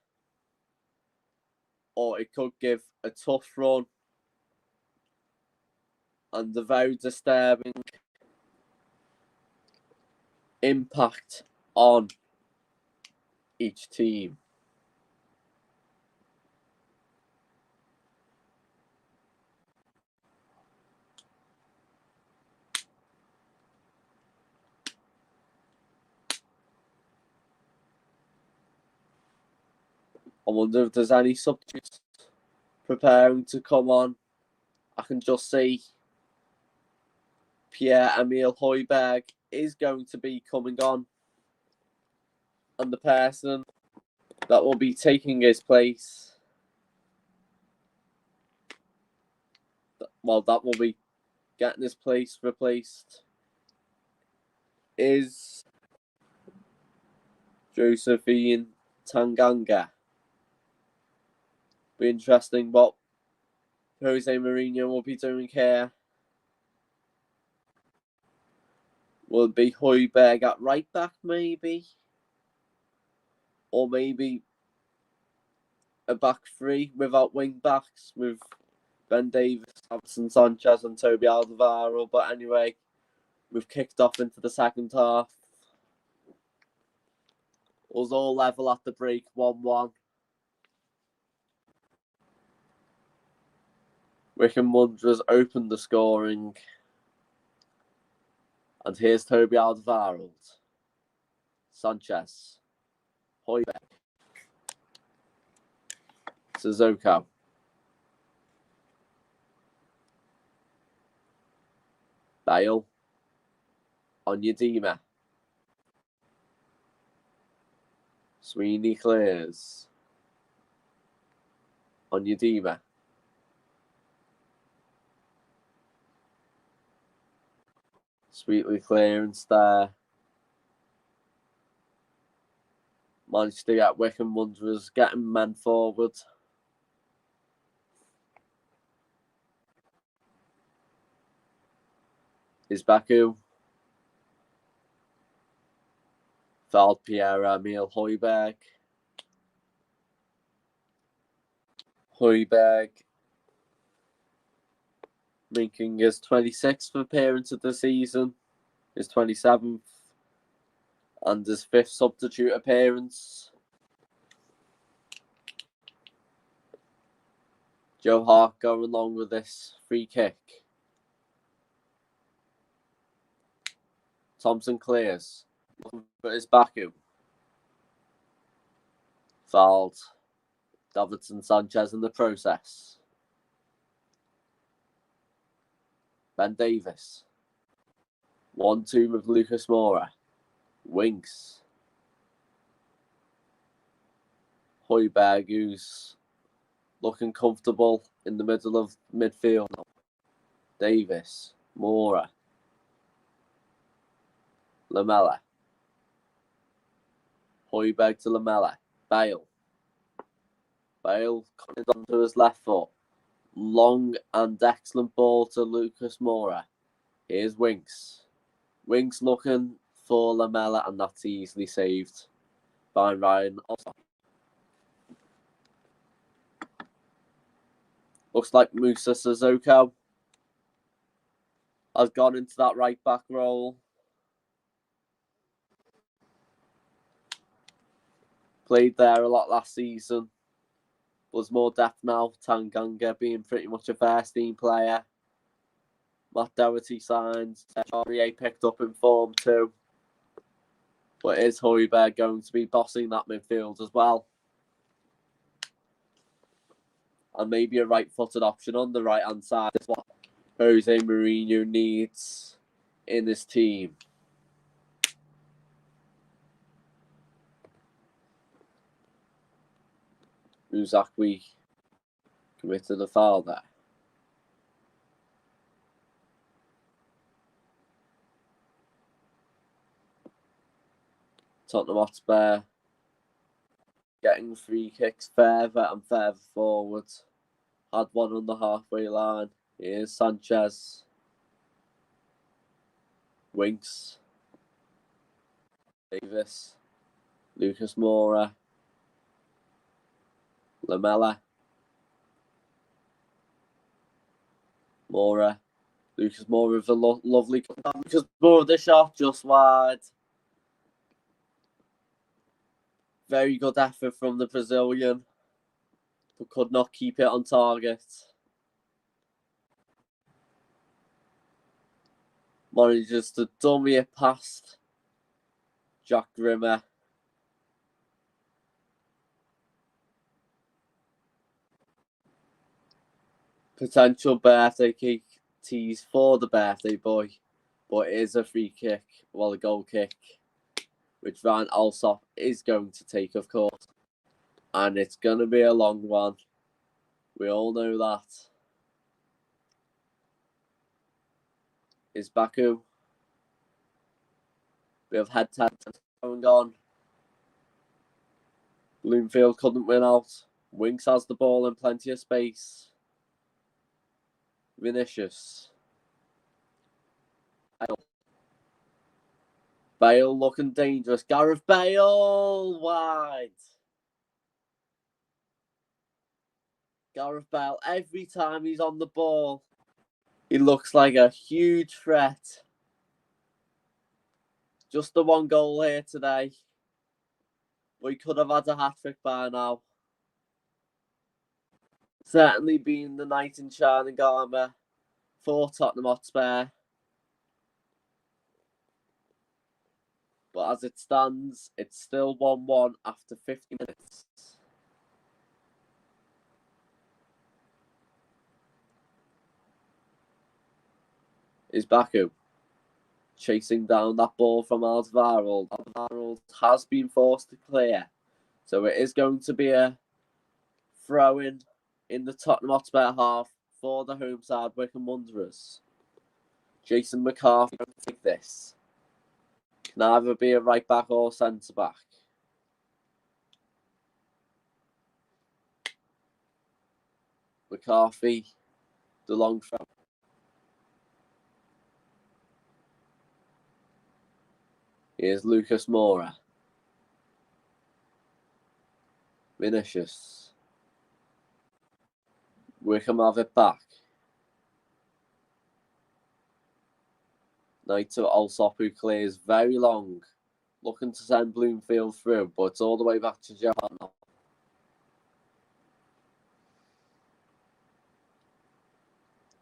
or it could give a tough run and a very disturbing impact on each team. I wonder if there's any substitutes preparing to come on. I can just see Pierre-Emile Højbjerg is going to be coming on. And the person that will be taking his place, well, that will be getting his place replaced, is Josephine Tanganga. Be interesting what Jose Mourinho will be doing here. Will it be Højbjerg at right back, maybe? Or maybe a back three without wing backs, with Ben Davies, Samson Sanchez and Toby Alderweireld. But anyway, we've kicked off into the second half. It was all level at the break, 1-1. Wycombe Wanderers opened the scoring. And here's Toby Alderweireld. Sanchez. Højbjerg. Sissoko. Bale. Onyedima. Sweeney clears. Onyedima. Sweetly clearance there. Managed to get Wycombe Wanderers getting men forward. Is Baku. Fouled Pierre-Emile Højbjerg. Højbjerg making his 26th appearance of the season, his 27th, and his 5th substitute appearance. Joe Hart going along with this free kick. Thompson clears. Looking for his Baku. Fouled. Davidson Sanchez in the process. Ben Davis. 1-2 with Lucas Moura. Winks. Højbjerg, who's looking comfortable in the middle of midfield. Davis. Moura. Lamela. Højbjerg to Lamela. Bale. Bale coming onto his left foot. Long and excellent ball to Lucas Moura. Here's Winks. Winks looking for Lamela, and that's easily saved by Ryan. Looks like Musa Sissoko has gone into that right back role. Played there a lot last season. There's more depth now. Tanganga being pretty much a first team player. Matt Doherty signed. Charrier picked up in form too. But is Højbjerg going to be bossing that midfield as well? And maybe a right-footed option on the right-hand side is what Jose Mourinho needs in his team. Uzakwi committed a foul there. Tottenham Hotspur getting free kicks further and further forward. Had one on the halfway line. Here's Sanchez. Winks. Davis. Lucas Moura. Lamela. Moura. Lucas Moura with a lovely... Lucas Moura with the shot just wide. Very good effort from the Brazilian, but could not keep it on target. Manages to dummy it past Jack Grimmer. Potential birthday cake tease for the birthday boy, but it is a free kick, well, a goal kick, which Ryan Alsop is going to take, of course. And it's going to be a long one. We all know that. Is Baku. We have head-to-head going on. Bloomfield couldn't win out. Winks has the ball in plenty of space. Vinicius. Bale looking dangerous. Gareth Bale wide. Gareth Bale, every time he's on the ball, he looks like a huge threat. Just the one goal here today. We could have had a hat-trick by now. Certainly been the knight in shining armour for Tottenham Hotspur. But as it stands, it's still 1-1 after 50 minutes. Is Baku chasing down that ball from Alderweireld. Alderweireld has been forced to clear. So it is going to be a throw-in the Tottenham Hotspur half for the home side, Wycombe Wanderers. Jason McCarthy going to take this. Can either be a right back or centre back. McCarthy, the long throw. Here's Lucas Moura. Vinicius. Wycombe have it back. Knight to Alsop, who clears very long. Looking to send Bloomfield through, but it's all the way back to Johan.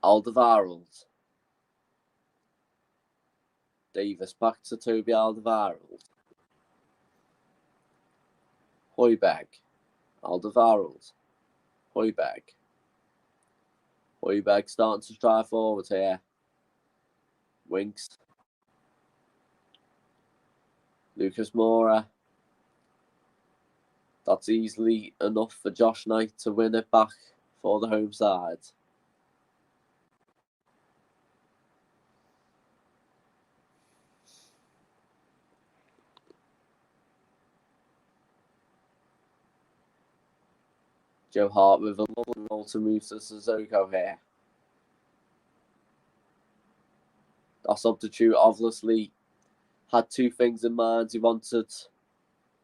Alderweireld. Davis back to Toby Alderweireld. Højbjerg. Alderweireld. Højbjerg. Højbjerg starting to drive forward here. Winks. Lucas Moura. That's easily enough for Josh Knight to win it back for the home side. Joe Hart with a lovely goal to move to Sissoko here. That substitute obviously had two things in mind. He wanted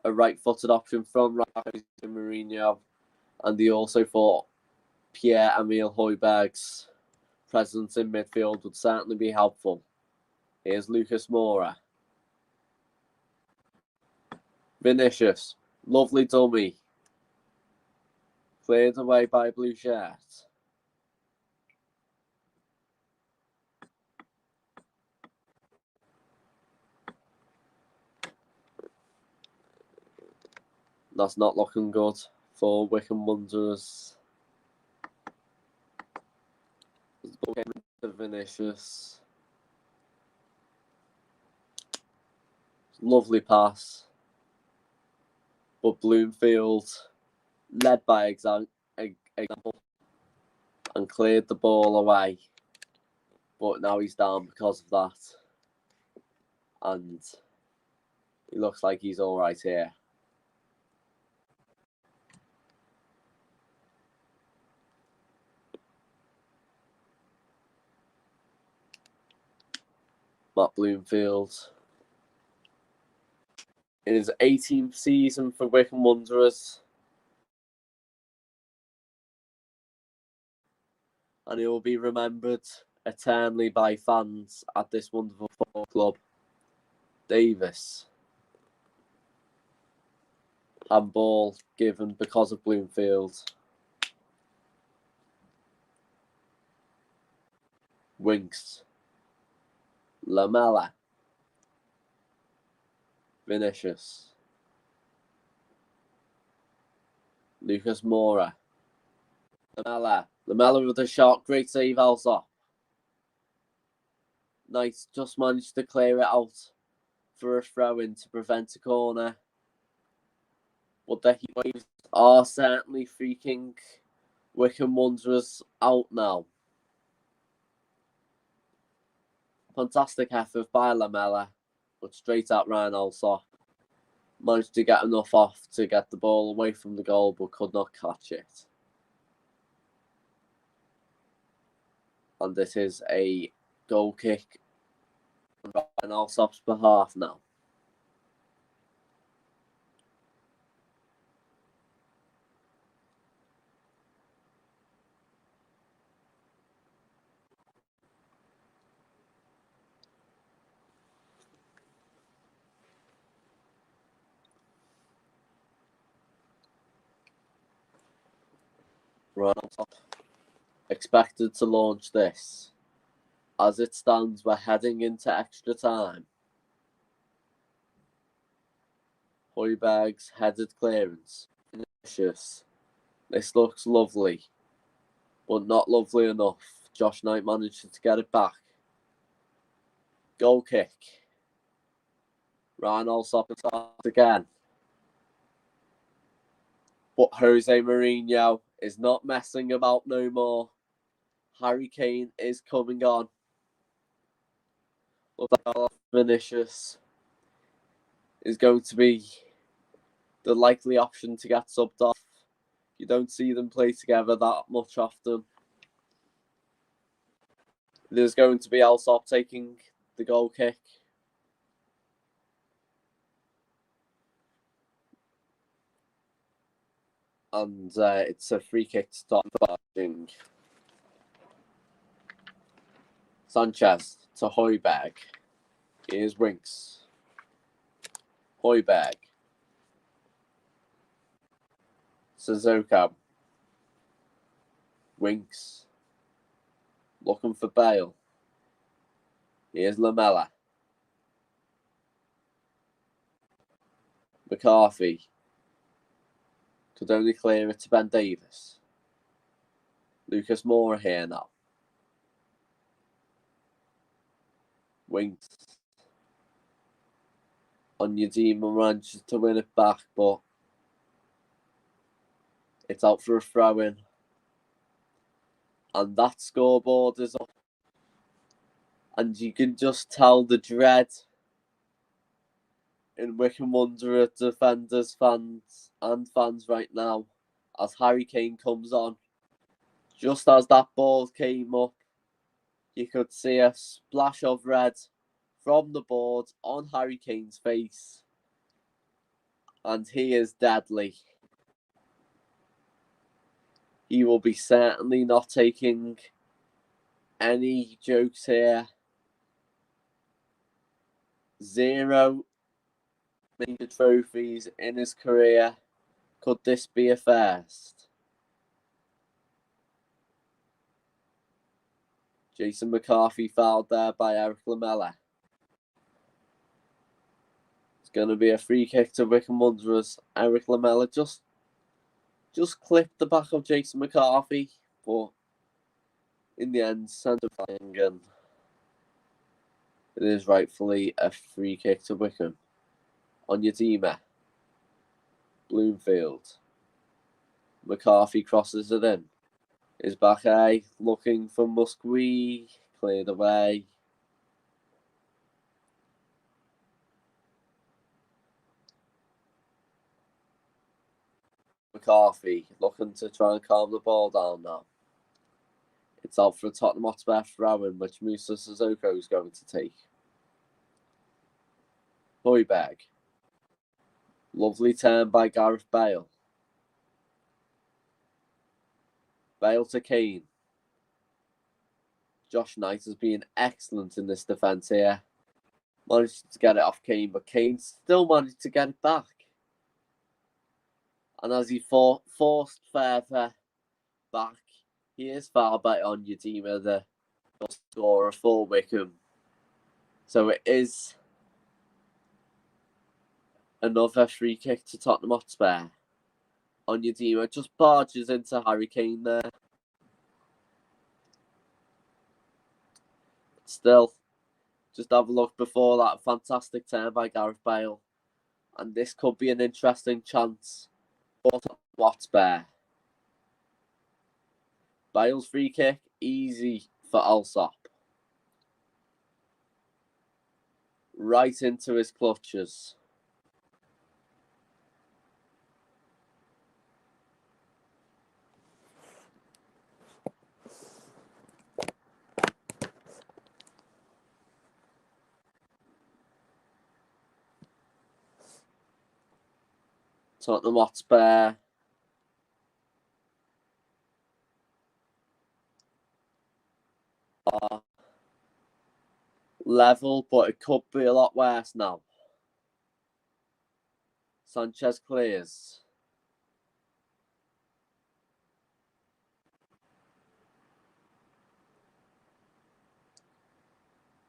a right-footed option from Jose Mourinho, and he also thought Pierre-Emile Højbjerg's presence in midfield would certainly be helpful. Here's Lucas Moura. Vinicius, lovely dummy. Cleared away by Blue Shirt. That's not looking good for Wycombe Wanderers. Vinicius. Lovely pass. But Bloomfield led by example and cleared the ball away. But now he's down because of that. And he looks like he's all right here. Matt Bloomfield. In his 18th season for Wycombe Wanderers. And he will be remembered eternally by fans at this wonderful football club. Davis. Handball given because of Bloomfield. Winks. Lamela. Vinicius. Lucas Moura. Lamela with a shot. Great save, Alsop. Knight just managed to clear it out for a throw-in to prevent a corner. But the heat waves are certainly freaking Wycombe Wanderers out now. Fantastic effort by Lamela, but straight at Ryan Alsop. Managed to get enough off to get the ball away from the goal, but could not catch it. And this is a goal kick on Ryan Alsop's behalf now. Ryan Alsop expected to launch this. As it stands, we're heading into extra time. Højbjerg's headed clearance. Vinicius. This looks lovely, but not lovely enough. Josh Knight managed to get it back. Goal kick. Ryan Alsop again. But Jose Mourinho is not messing about no more. Harry Kane is coming on. Vinicius is going to be the likely option to get subbed off. You don't see them play together that much often. There's going to be Alsop taking the goal kick. And it's a free kick to start batting. Sanchez to Højbjerg. Here's Winks. Højbjerg. Sissoko. Winks. looking for Bale. Here's Lamella. McCarthy could only clear it to Ben Davies. Lucas Moura here now. Winks. Onyedinma manages to win it back, but it's out for a throw-in. And that scoreboard is up. And you can just tell the dread in Wycombe Wanderers defenders, fans right now as Harry Kane comes on. Just as that ball came up, you could see a splash of red from the board on Harry Kane's face. And he is deadly. He will be certainly not taking any jokes here. 0 major trophies in his career. Could this be a first? Jason McCarthy fouled there by Eric Lamella. It's going to be a free kick to Wycombe Wanderers. Eric Lamella just clipped the back of Jason McCarthy, but in the end, centre flying, and it is rightfully a free kick to Wycombe. Onyedinma. Bloomfield. McCarthy crosses it in. Is Bakke looking for Musqui. Cleared away. McCarthy looking to try and calm the ball down now. It's out for a Tottenham Hotspur throw-in, which Musa Sissoko is going to take. Højbjerg. Lovely turn by Gareth Bale. Bale to Kane. Josh Knight has been excellent in this defence here. Managed to get it off Kane, but Kane still managed to get it back. And as he forced further back, he is fouled by Onyedinma, the scorer for Wycombe. So it is another free kick to Tottenham Hotspur. Onyedinma just barges into Harry Kane there. Still, just have a look before that. Fantastic turn by Gareth Bale. And this could be an interesting chance for Tottenham Hotspur. Bale's free kick, easy for Alsop. Right into his clutches. Tottenham Hotspur are level, but it could be a lot worse now. Sanchez clears.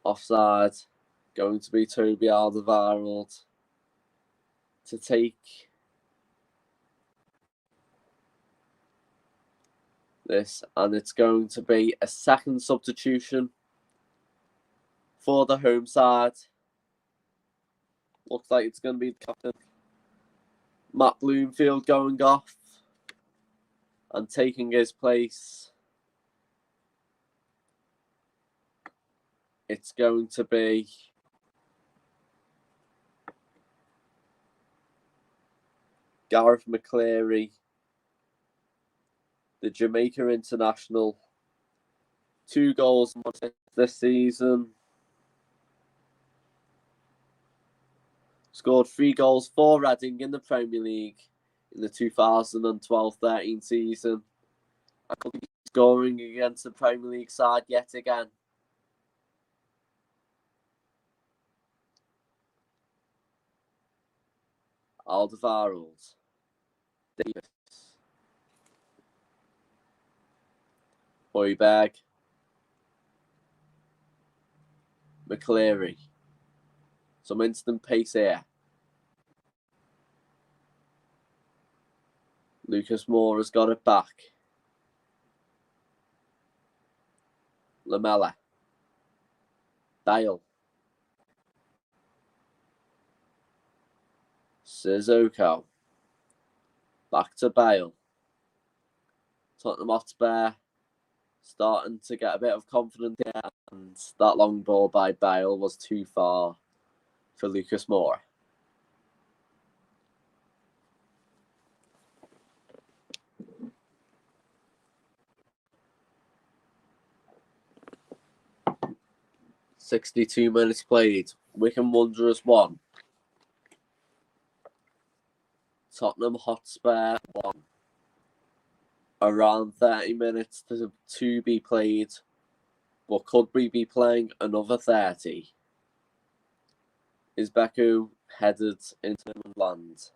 Offside. Going to be Toby Alderweireld to take this, and it's going to be a second substitution for the home side. Looks like it's going to be the captain, Matt Bloomfield, going off and taking his place. It's going to be Gareth McCleary, the Jamaica international. 2 goals this season. Scored 3 goals for Reading in the Premier League in the 2012-13 season. And could be scoring against the Premier League side yet again. Alderweireld. Davis. Højbjerg. McCleary. Some instant pace here. Lucas Moore has got it back. Lamela. Bale. Sissoko. Back to Bale. Tottenham Hotspur starting to get a bit of confidence here, and that long ball by Bale was too far for Lucas Moura. "62 minutes played. Wycombe Wanderers 1. Tottenham Hotspur 1. Around 30 minutes to be played, but could we be playing another 30? Is Beku headed into land?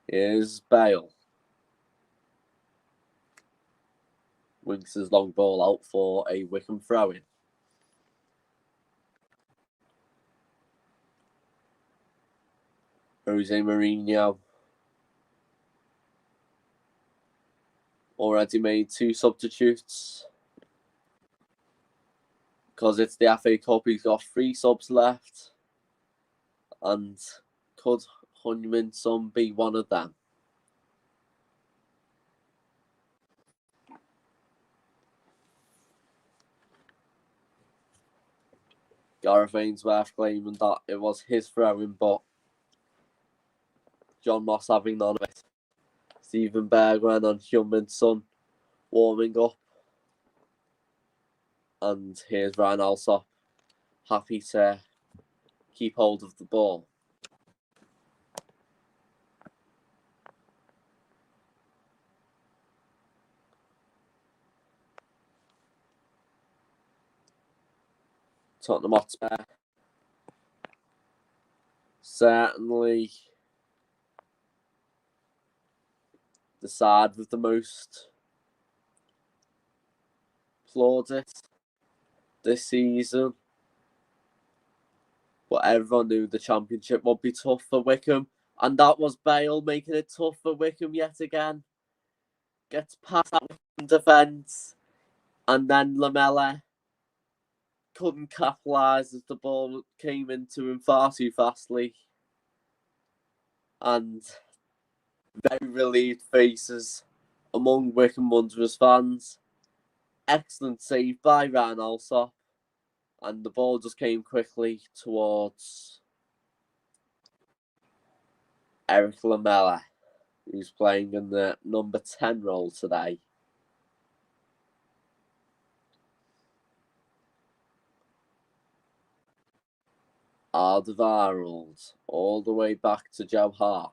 Here's Bale. Winks his long ball out for a Wycombe throw-in. Jose Mourinho already made 2 substitutes. Because it's the FA Cup, he's got 3 subs left. And could Heung-min Son be one of them? Gareth Ainsworth claiming that it was his throwing, but John Moss having none of it. Stephen Bergwijn and Heung-min Son warming up. And here's Ryan Alsop, happy to keep hold of the ball. Tottenham Hotspur certainly the side with the most plaudits this season. But everyone knew the Championship would be tough for Wycombe. And that was Bale making it tough for Wycombe yet again. Gets past that Wycombe defence. And then Lamela couldn't capitalise as the ball came into him far too fastly. And very relieved faces among Wycombe Wanderers fans. Excellent save by Ryan Alsop. And the ball just came quickly towards Eric Lamela, who's playing in the number 10 role today. Alderweireld, all the way back to Joe Hart.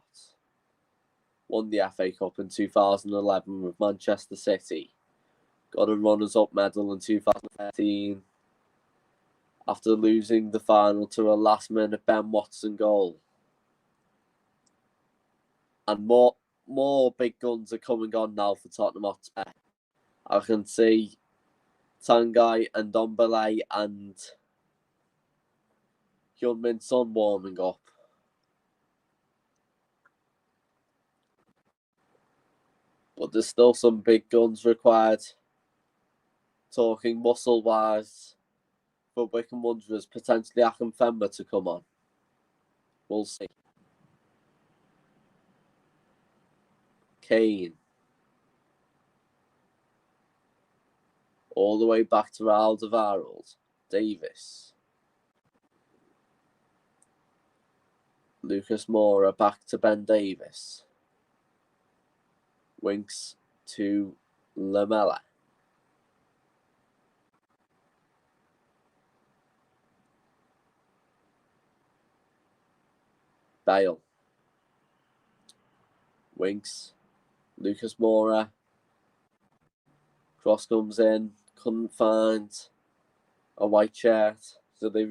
Won the FA Cup in 2011 with Manchester City. Got a runners-up medal in 2013 after losing the final to a last-minute Ben Watson goal. And more big guns are coming on now for Tottenham Hotspur. I can see Tanguy and Ndombele and Heung-min Son warming up. But there's still some big guns required. Talking muscle-wise for Wycombe Wanderers, potentially Akinfenwa to come on. We'll see. Kane. All the way back to Alderweireld. Davis. Lucas Moura back to Ben Davis. Winks to Lamela. Bale. Winks. Lucas Moura. Cross comes in. Couldn't find a white shirt. So they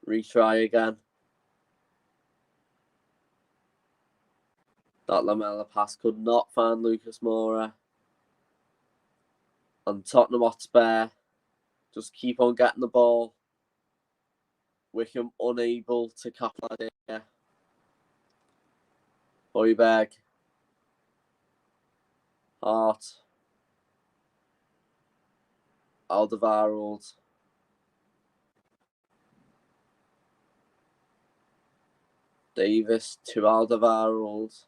retry again. That Lamela pass could not find Lucas Moura. And Tottenham Hotspur just keep on getting the ball. Wycombe unable to capitalise here. Højbjerg. Hart. Alderweireld. Davis to Alderweireld.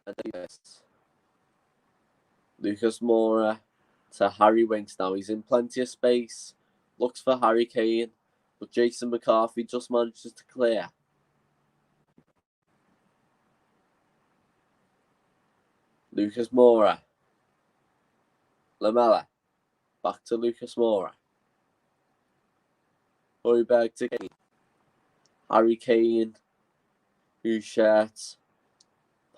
And Davis. Lucas Moura to Harry Winks now. He's in plenty of space. Looks for Harry Kane. But Jason McCarthy just manages to clear. Lucas Moura. Lamela. Back to Lucas Moura. Højbjerg to Kane. Harry Kane, whose shirt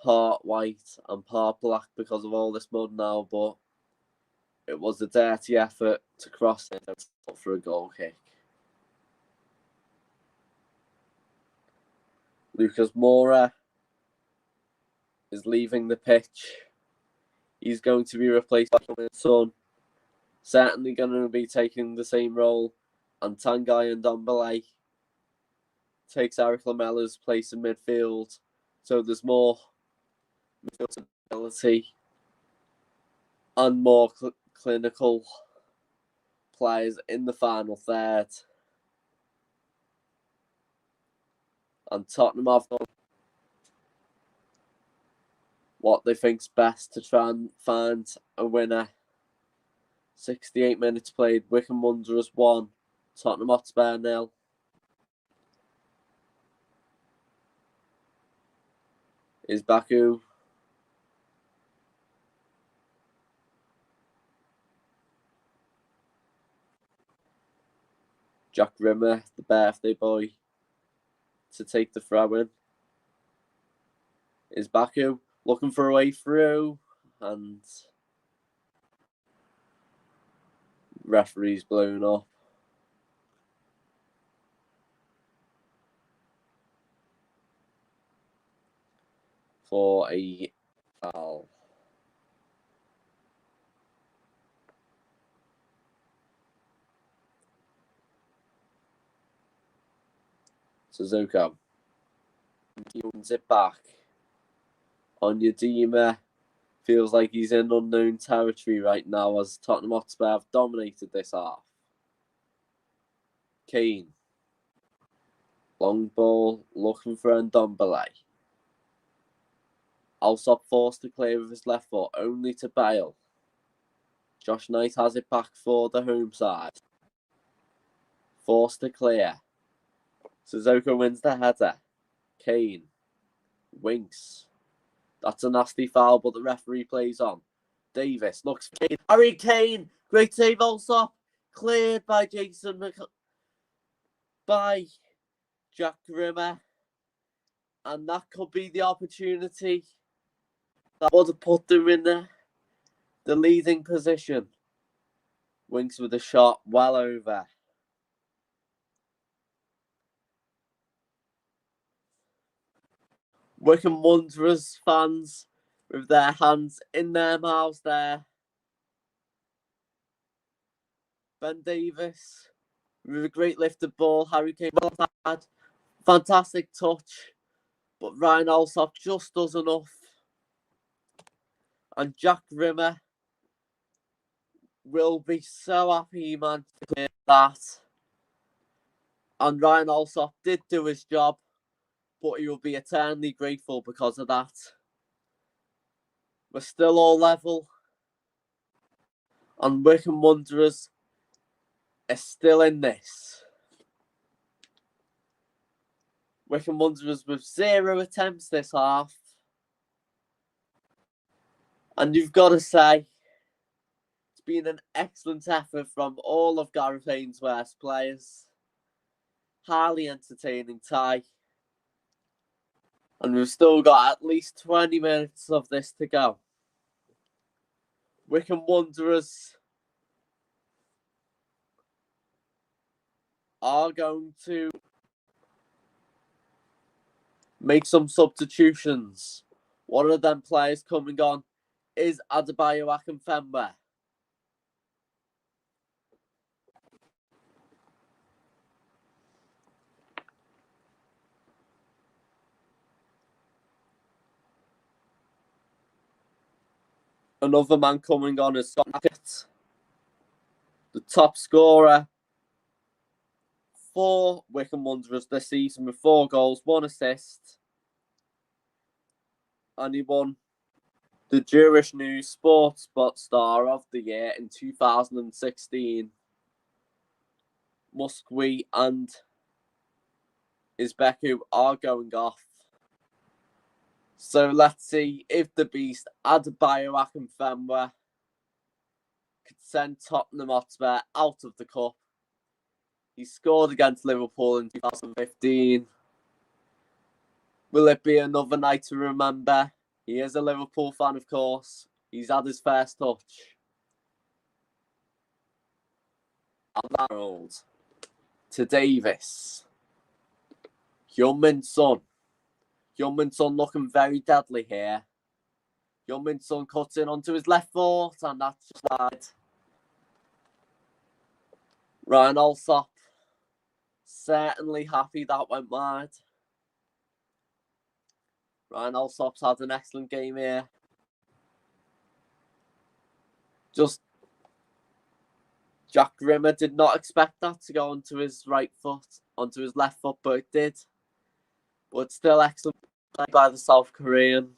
part white and part black because of all this mud now, but it was a dirty effort to cross it and for a goal kick. Lucas Moura is leaving the pitch. He's going to be replaced by his son. Certainly going to be taking the same role. And Tanguy and Ndombele takes Eric Lamella's place in midfield. So there's more midfield ability and more clinical players in the final third. And Tottenham have done what they think's best to try and find a winner. 68 minutes played. Wycombe Wanderers 1. Tottenham Hotspur 0. Is Baku. Jack Rimmer, the birthday boy, to take the throw in. Is Baku looking for a way through, and referee's blown up. For a foul. Suzuka wins it back. Onyedima feels like he's in unknown territory right now as Tottenham Hotspur have dominated this half. Kane. Long ball looking for Ndombele. Alsop forced to clear with his left foot, only to Bale. Josh Knight has it back for the home side. Forced to clear. Suzuka wins the header. Kane. Winks. That's a nasty foul, but the referee plays on. Davis looks for Kane. Harry Kane. Great save, Alsop. Cleared by by Jack Rimmer. And that could be the opportunity that would have put them in the leading position. Winks with a shot well over. Wycombe Wanderers fans with their hands in their mouths there. Ben Davis with a great lifted ball. Harry Kane well had. Fantastic touch. But Ryan Alsop just does enough. And Jack Rimmer will be so happy he managed to clear that. And Ryan Alsop did do his job, but he will be eternally grateful because of that. We're still all level. And Wycombe Wanderers are still in this. Wycombe Wanderers with 0 attempts this half. And you've got to say, it's been an excellent effort from all of Gareth Ainsworth's players. Highly entertaining tie. And we've still got at least 20 minutes of this to go. Wycombe Wanderers are going to make some substitutions. One of them players coming on is Adebayo Akinfenwa. Another man coming on is Scott Hackett, the top scorer for Wycombe Wanderers this season with 4 goals, 1 assist. And he won the Jewish News Sports Spot Star of the Year in 2016. Musqui and Isbeku are going off. So let's see if the beast Adebayo Akinfenwa could send Tottenham Hotspur out of the cup. He scored against Liverpool in 2015. Will it be another night to remember? He is a Liverpool fan, of course. He's had his first touch. Alderweireld to Davis. Heung-min Son. Heung-min Son looking very deadly here. Heung-min Son cuts in onto his left foot, and that's just wide. Ryan Alsop certainly happy that went wide. Ryan Alsop's had an excellent game here. Just Jack Grimmer did not expect that to go onto his right foot, onto his left foot, but it did. But still excellent play by the South Korean.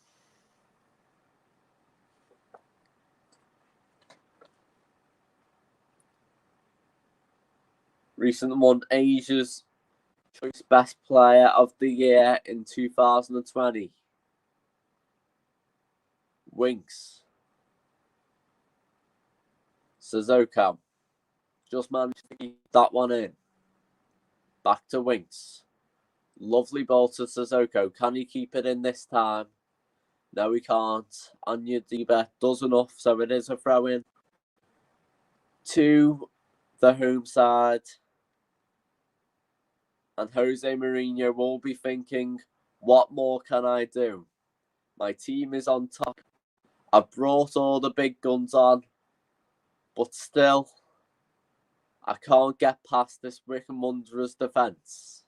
Recently won Asia's Choice Best Player of the Year in 2020. Winks. Sissoko. Just managed to keep that one in. Back to Winks. Lovely ball to Sissoko. Can he keep it in this time? No, he can't. Anya Diba does enough, so it is a throw-in to the home side. And Jose Mourinho will be thinking, what more can I do? My team is on top. I've brought all the big guns on, but still, I can't get past this Wycombe Wanderers defence.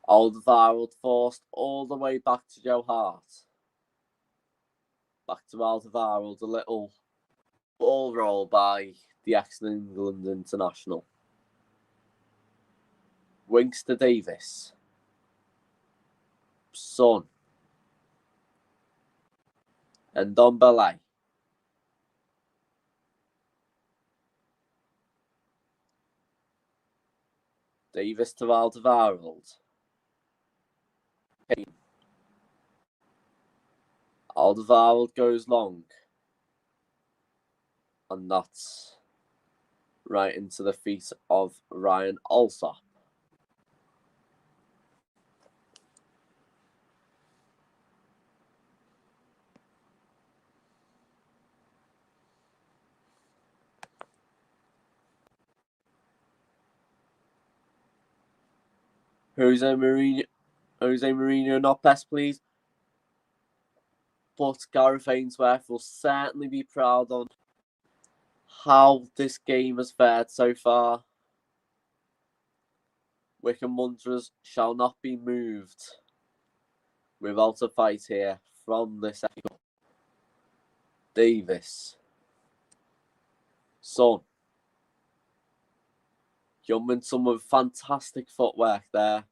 Alderweireld forced all the way back to Joe Hart. Back to Alderweireld, a little ball roll by the ex-England international. Winks to Davis. Son. And Ndombele. Davis to Alderweireld. Alderweireld goes long. And that's right into the feet of Ryan Alsop. Jose Mourinho not best pleased. But Gareth Ainsworth will certainly be proud on how this game has fared so far. Wycombe Wanderers shall not be moved without a fight here from this episode. Davis. Son. Heung-min Son with fantastic footwork there.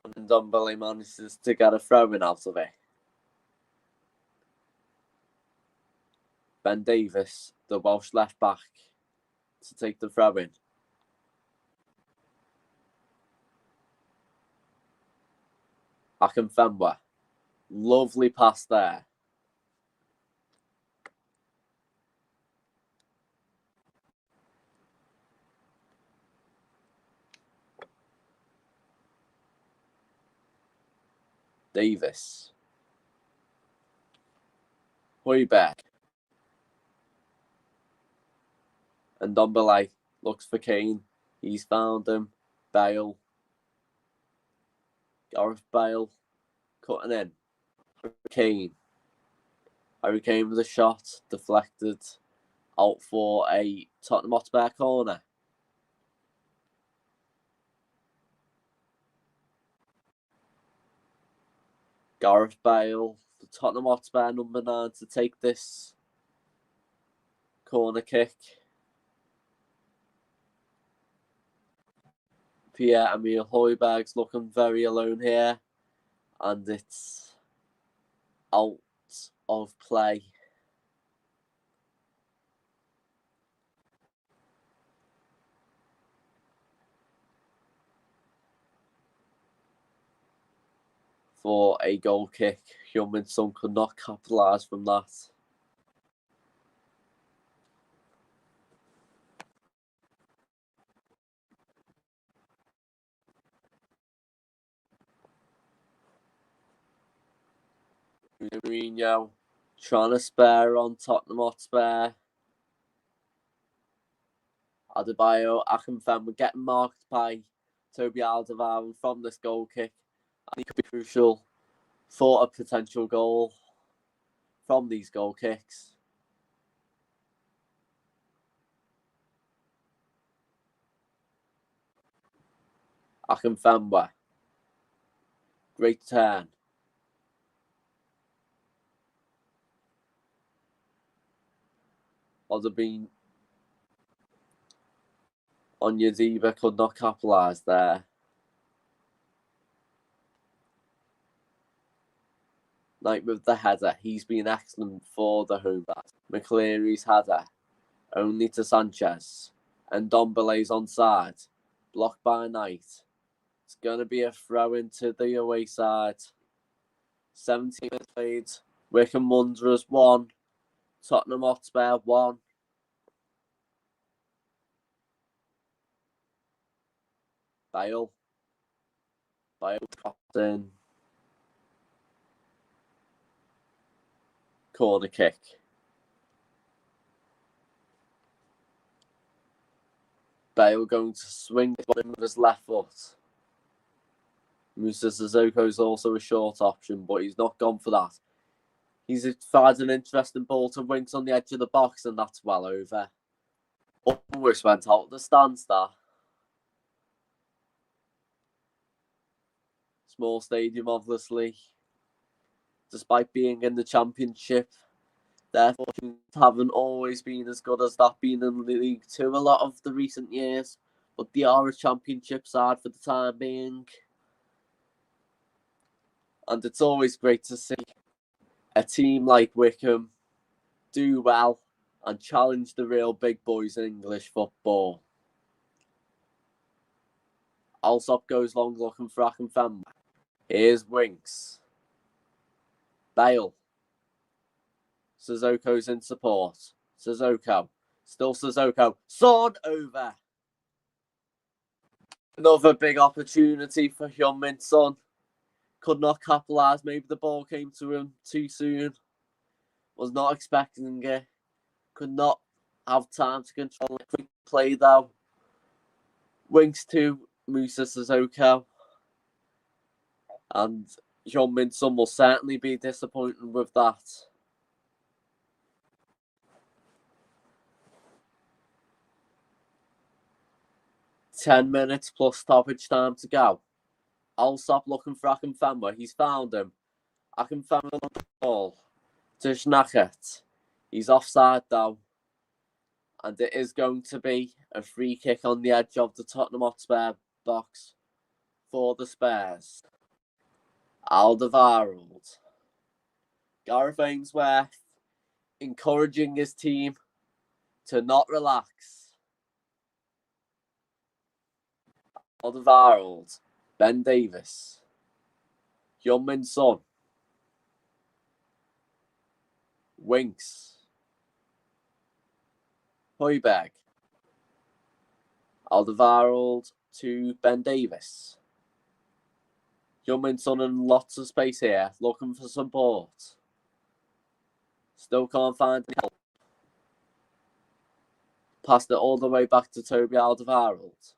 And Ndombele manages to get a throw-in out of it. Ben Davis, the Welsh left back, to take the throw-in. Akinfenwa. Lovely pass there. Davis. Højbjerg. And Ndombele looks for Kane. He's found him. Bale. Gareth Bale cutting in. Kane. Harry Kane with a shot deflected out for a Tottenham Hotspur corner. Gareth Bale, the Tottenham Hotspur number 9 to take this corner kick. Pierre-Emile Højbjerg's looking very alone here, and it's out of play. For a goal kick. Heung-min Son could not capitalise from that. Mourinho trying to spare on Tottenham Hotspur. Adebayo, Akinfenwa were getting marked by Toby Alderweireld from this goal kick, and he could be crucial for a potential goal from these goal kicks. Akinfenwa, great turn. Would have been Onyedika, could not capitalise there. Knight with the header. He's been excellent for the home back. McCleary's header. Only to Sanchez. And Ndombele's onside. Blocked by Knight. It's going to be a throw into the away side. 17 minutes played. Wycombe Wanderers 1. Tottenham Hotspur 1. Bale dropped in. Corner kick. Bale going to swing it with his left foot. Musa Sissoko is also a short option, but he's not gone for that. He's fired an interesting ball to Winks on the edge of the box, and that's well over. Almost went out of the stands there. Small stadium, obviously. Despite being in the Championship, their fortunes haven't always been as good as that being in League Two a lot of the recent years, but they are a Championship side for the time being. And it's always great to see a team like Wycombe do well and challenge the real big boys in English football. Alsop goes long looking for Akinfenwa. Here's Winks. Bale. Sissoko's in support. Sissoko. Still Sissoko. Son over. Another big opportunity for Heung-min Son. Could not capitalise. Maybe the ball came to him too soon. Was not expecting it. Could not have time to control it. Quick play though. Winks to Musa Sissoko. And Heung-min Son will certainly be disappointed with that. "10 minutes plus stoppage time to go." Alsop looking for Akinfenwa. He's found him. Akinfenwa on the ball to Schnackert. He's offside though. And it is going to be a free kick on the edge of the Tottenham Hotspur box for the Spurs. Alderweireld. Gareth Ainsworth encouraging his team to not relax. Alderweireld. Ben Davies. Heung-min Son. Winks. Højbjerg. Alderweireld to Ben Davies. Heung-min Son in lots of space here, looking for support. Still can't find any help. Passed it all the way back to Toby Alderweireld.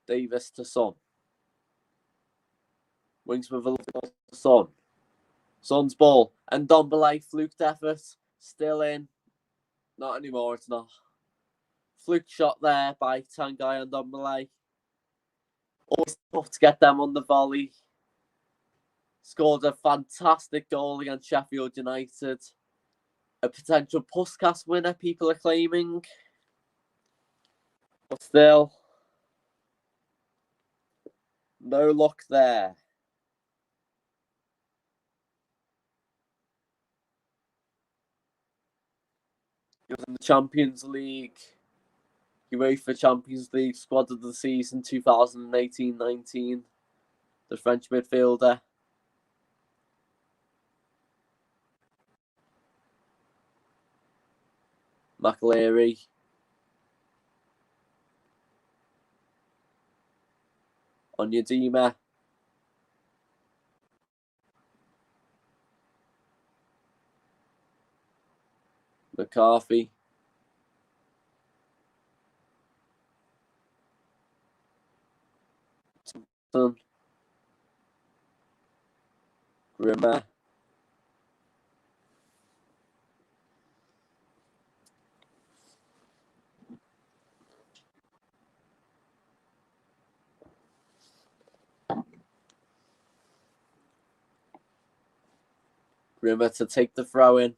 Davis to Son. Wings with a lovely ball to Son. Son's ball. And Ndombele, fluked effort. Still in. Not anymore, it's not. Fluke shot there by Tanguy and Ndombele. Always tough to get them on the volley. Scored a fantastic goal against Sheffield United. A potential Puskas winner, people are claiming. But still, no luck there. He was in the Champions League, UEFA Champions League squad of the season 2018-19. The French midfielder. McAleary. Onyedima. McCarthy. Thompson. Grimmer. Grimmer to take the throw in.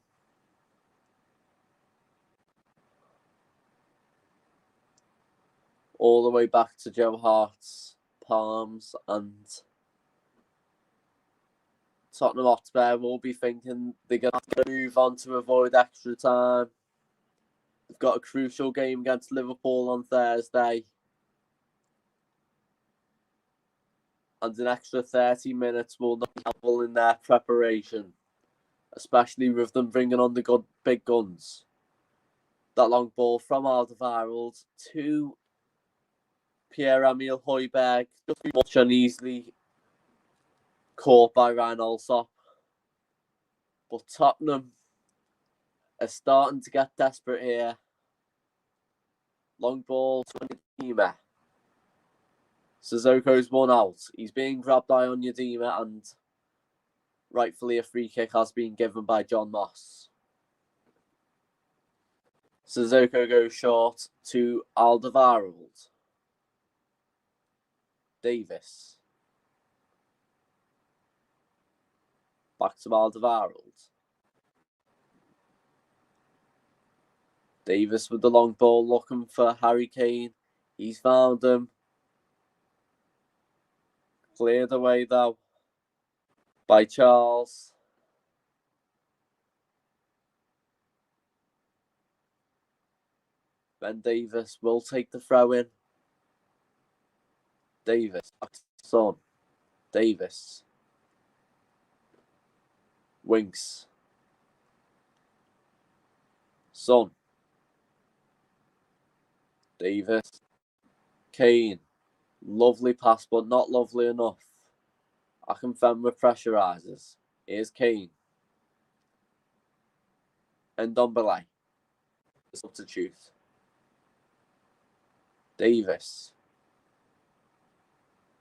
All the way back to Joe Hart's palms, and Tottenham Hotspur will be thinking they're going to have to move on to avoid extra time. They've got a crucial game against Liverpool on Thursday. And an extra 30 minutes will not be helpful in their preparation, especially with them bringing on the good big guns. That long ball from Alderweireld to Pierre-Emile Højbjerg, just much uneasily caught by Ryan Alsop. But Tottenham are starting to get desperate here. Long ball to Onyedima. Sissoko's one out. He's being grabbed by Onyedima, and rightfully a free kick has been given by John Moss. Sissoko goes short to Alderweireld. Davis. Back to Alderweireld. Davis with the long ball looking for Harry Kane. He's found him. Cleared away though by Charles. Ben Davis will take the throw in. Davis. Son. Davis. Winks. Son. Davis. Kane. Lovely pass, but not lovely enough. Akinfenwa pressurises. Here's Kane. And Ndombele. The substitute. Davis.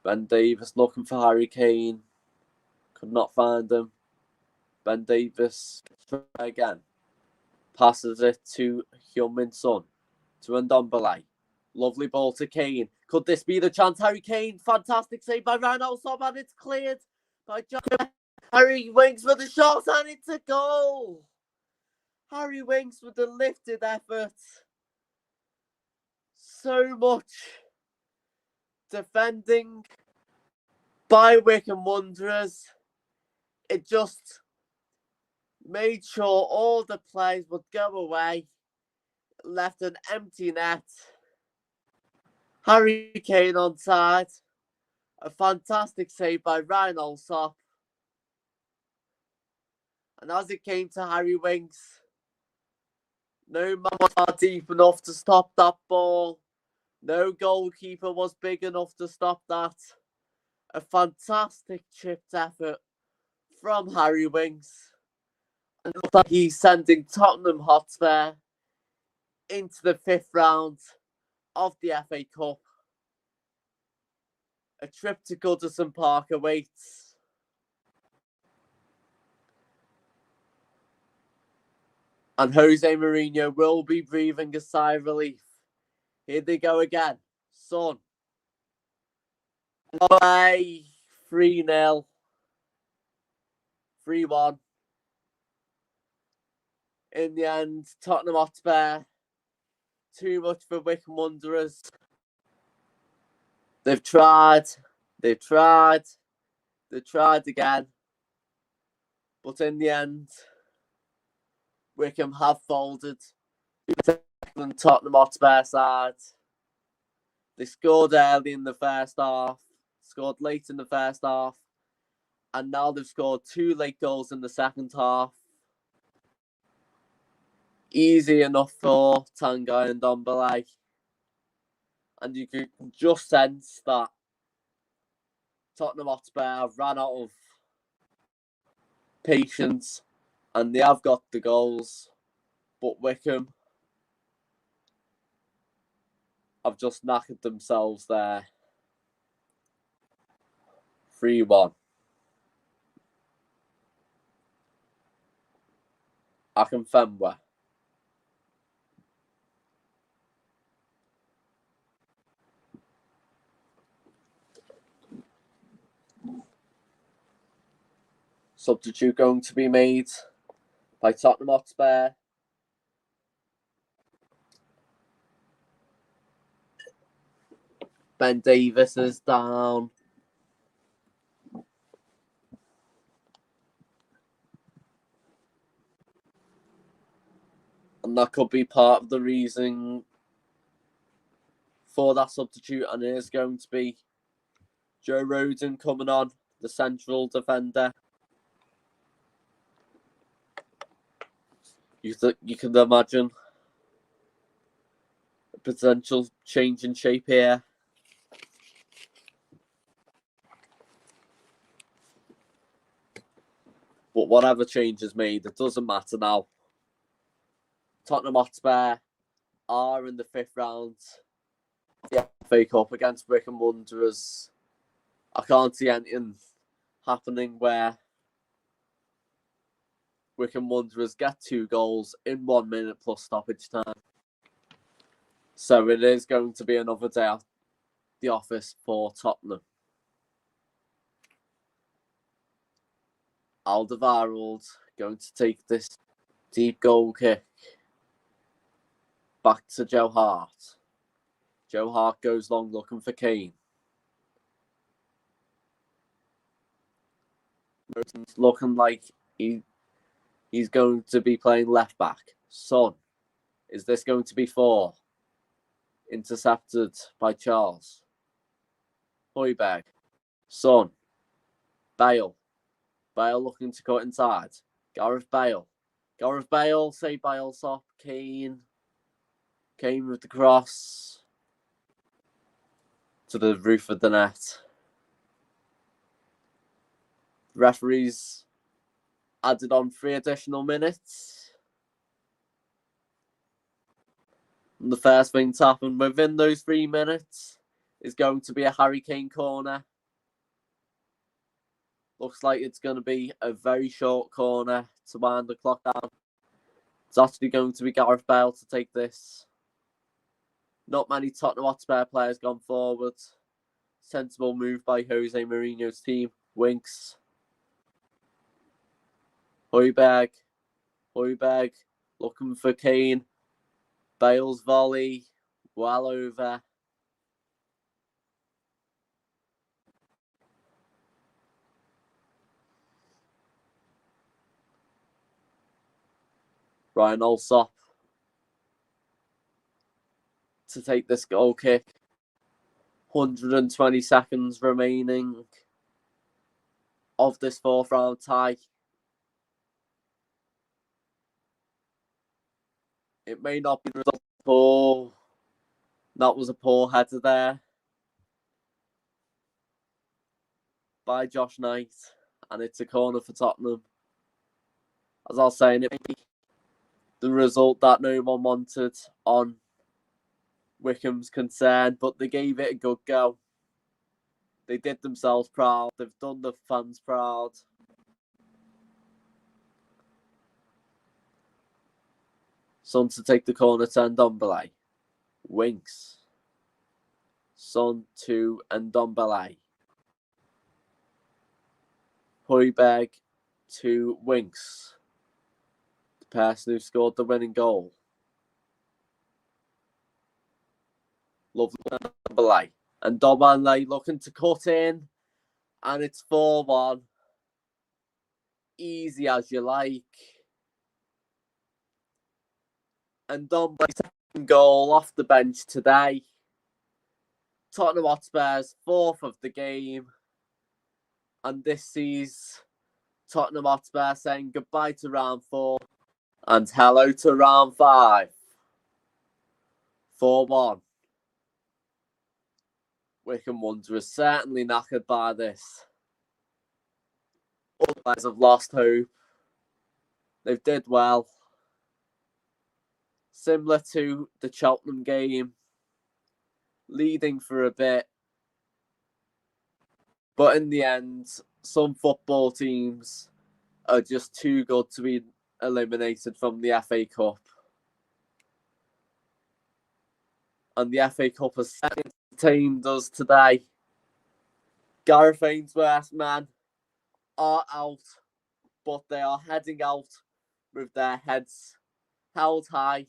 Ben Davis looking for Harry Kane. Could not find him. Ben Davis try again. Passes it to Heung-min Son. To Ndombele. Lovely ball to Kane. Could this be the chance? Harry Kane. Fantastic save by Ryan Alsop, and it's cleared by John. Harry Winks with the shot, and it's a goal. Harry Winks with the lifted effort. So much defending by Wycombe Wanderers. It just made sure all the players would go away. Left an empty net. Harry Kane onside. A fantastic save by Ryan Alsop. And as it came to Harry Winks, no man was deep enough to stop that ball. No goalkeeper was big enough to stop that. A fantastic chipped effort from Harry Winks. And it looks like he's sending Tottenham Hotspur into the 5th round of the FA Cup. A trip to Goodison Park awaits. And Jose Mourinho will be breathing a sigh of relief. Here they go again. Son. Away. 3-0. 3-1. In the end, Tottenham Hotspur. Too much for Wycombe Wanderers. They've tried again. But in the end, Wycombe have folded. And Tottenham Hotspur side. They scored early in the first half, scored late in the first half, and now they've scored 2 late goals in the second half. Easy enough for Tanguy and Ndombele. And you can just sense that Tottenham Hotspur have ran out of patience and they have got the goals. But Wycombe have just knackered themselves there. 3-1. Akinfenwa. Substitute going to be made by Tottenham Hotspur. Ben Davies is down. And that could be part of the reason for that substitute. And it is going to be Joe Rodon coming on, the central defender. You can imagine a potential change in shape here. But whatever change is made, it doesn't matter now. Tottenham Hotspur are in the 5th round of the FA Cup against Wycombe Wanderers. I can't see anything happening where Wycombe Wanderers get 2 goals in 1 minute plus stoppage time. So it is going to be another day at the office for Tottenham. Alderweireld going to take this deep goal kick back to Joe Hart. Joe Hart goes long looking for Kane. It's looking like he's going to be playing left back. Son, is this going to be 4? Intercepted by Charles. Højbjerg. Son. Bale. Bale looking to cut inside. Gareth Bale. Gareth Bale, saved by Allsop. Kane. Kane with the cross to the roof of the net. Referees added on 3 additional minutes. And the first thing to happen within those 3 minutes is going to be a Harry Kane corner. Looks like it's going to be a very short corner to wind the clock down. It's actually going to be Gareth Bale to take this. Not many Tottenham Hotspur players gone forward. Sensible move by Jose Mourinho's team. Winks. Højbjerg looking for Kane. Bale's volley. Well over. Ryan Allsop to take this goal kick. 120 seconds remaining of this 4th round tie. It may not be the result poor. That was a poor header there by Josh Knight. And it's a corner for Tottenham. As I was saying, it may be the result that no one wanted on Wycombe's concern, but they gave it a good go. They did themselves proud. They've done the fans proud. Son to take the corner to Ndombele. Winks. Son to Ndombele. Højbjerg to Winks. The person who scored the winning goal. Lovely Ndombele. And Ndombele looking to cut in. And it's 4-1. Easy as you like. And Ndombele's second goal off the bench today. Tottenham Hotspur's fourth of the game. And this sees Tottenham Hotspur saying goodbye to round 4 and hello to round 5. 4-1. Wycombe Wanderers certainly knackered by this. All guys have lost hope. They've did well. Similar to the Cheltenham game. Leading for a bit. But in the end, some football teams are just too good to be eliminated from the FA Cup. And the FA Cup has entertained us today. Gareth Ainsworth's men are out, but they are heading out with their heads held high.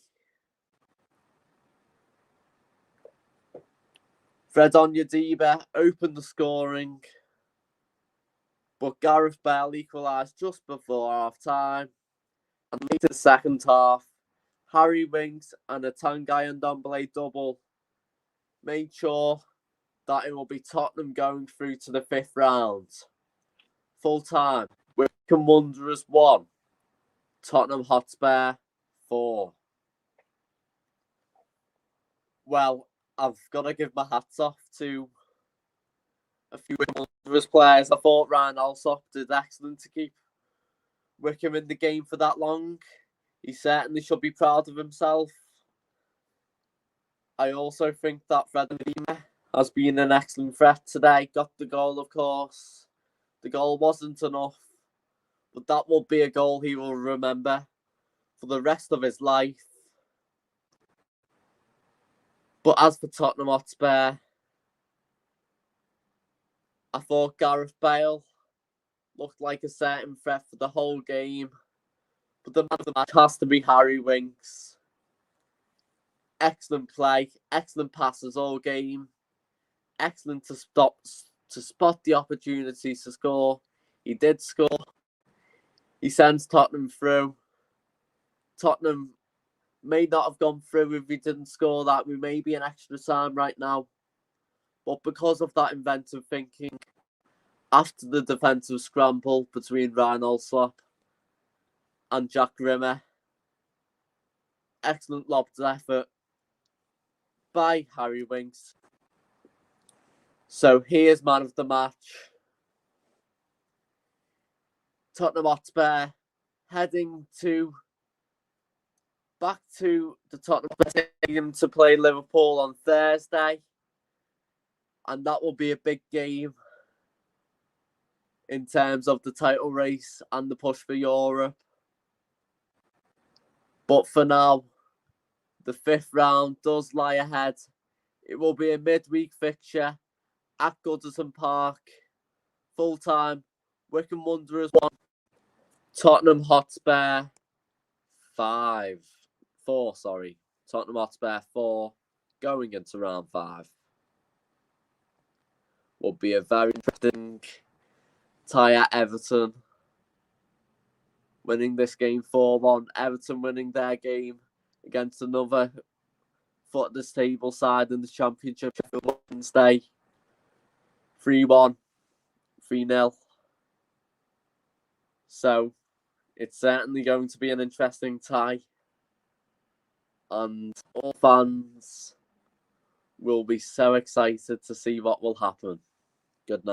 Fred Onyedika opened the scoring, but Gareth Bale equalised just before half-time. And later the second half, Harry Winks and a Tanguy Ndombele double made sure that it will be Tottenham going through to the 5th round. Full time, Wycombe Wanderers 1, Tottenham Hotspur 4. Well, I've got to give my hats off to a few Wycombe Wanderers players. I thought Ryan Alsop did excellent to keep Wycombe in the game for that long. He certainly should be proud of himself. I also think that Fred Onyedika has been an excellent threat today. Got the goal, of course. The goal wasn't enough, but that will be a goal he will remember for the rest of his life. But as for Tottenham Hotspur, I thought Gareth Bale looked like a certain threat for the whole game. But the man of the match has to be Harry Winks. Excellent play, excellent passes all game. Excellent to spot the opportunities to score. He did score. He sends Tottenham through. Tottenham may not have gone through if he didn't score that. We may be in extra time right now. But because of that inventive thinking, after the defensive scramble between Ryan Alsop and Jack Rimmer, excellent lobbed effort by Harry Winks. So here's man of the match. Tottenham Hotspur heading back to the Tottenham Stadium to play Liverpool on Thursday. And that will be a big game in terms of the title race and the push for Europe. But for now, the 5th round does lie ahead. It will be a midweek fixture at Goodison Park. Full time, Wycombe Wanderers 1, Tottenham Hotspur 4. Tottenham Hotspur 4 going into round 5. Will be a very interesting tie at Everton. Winning this game 4-1. Everton winning their game against another foot of the table side in the Championship Wednesday. 3-1, 3-0. So it's certainly going to be an interesting tie. And all fans will be so excited to see what will happen.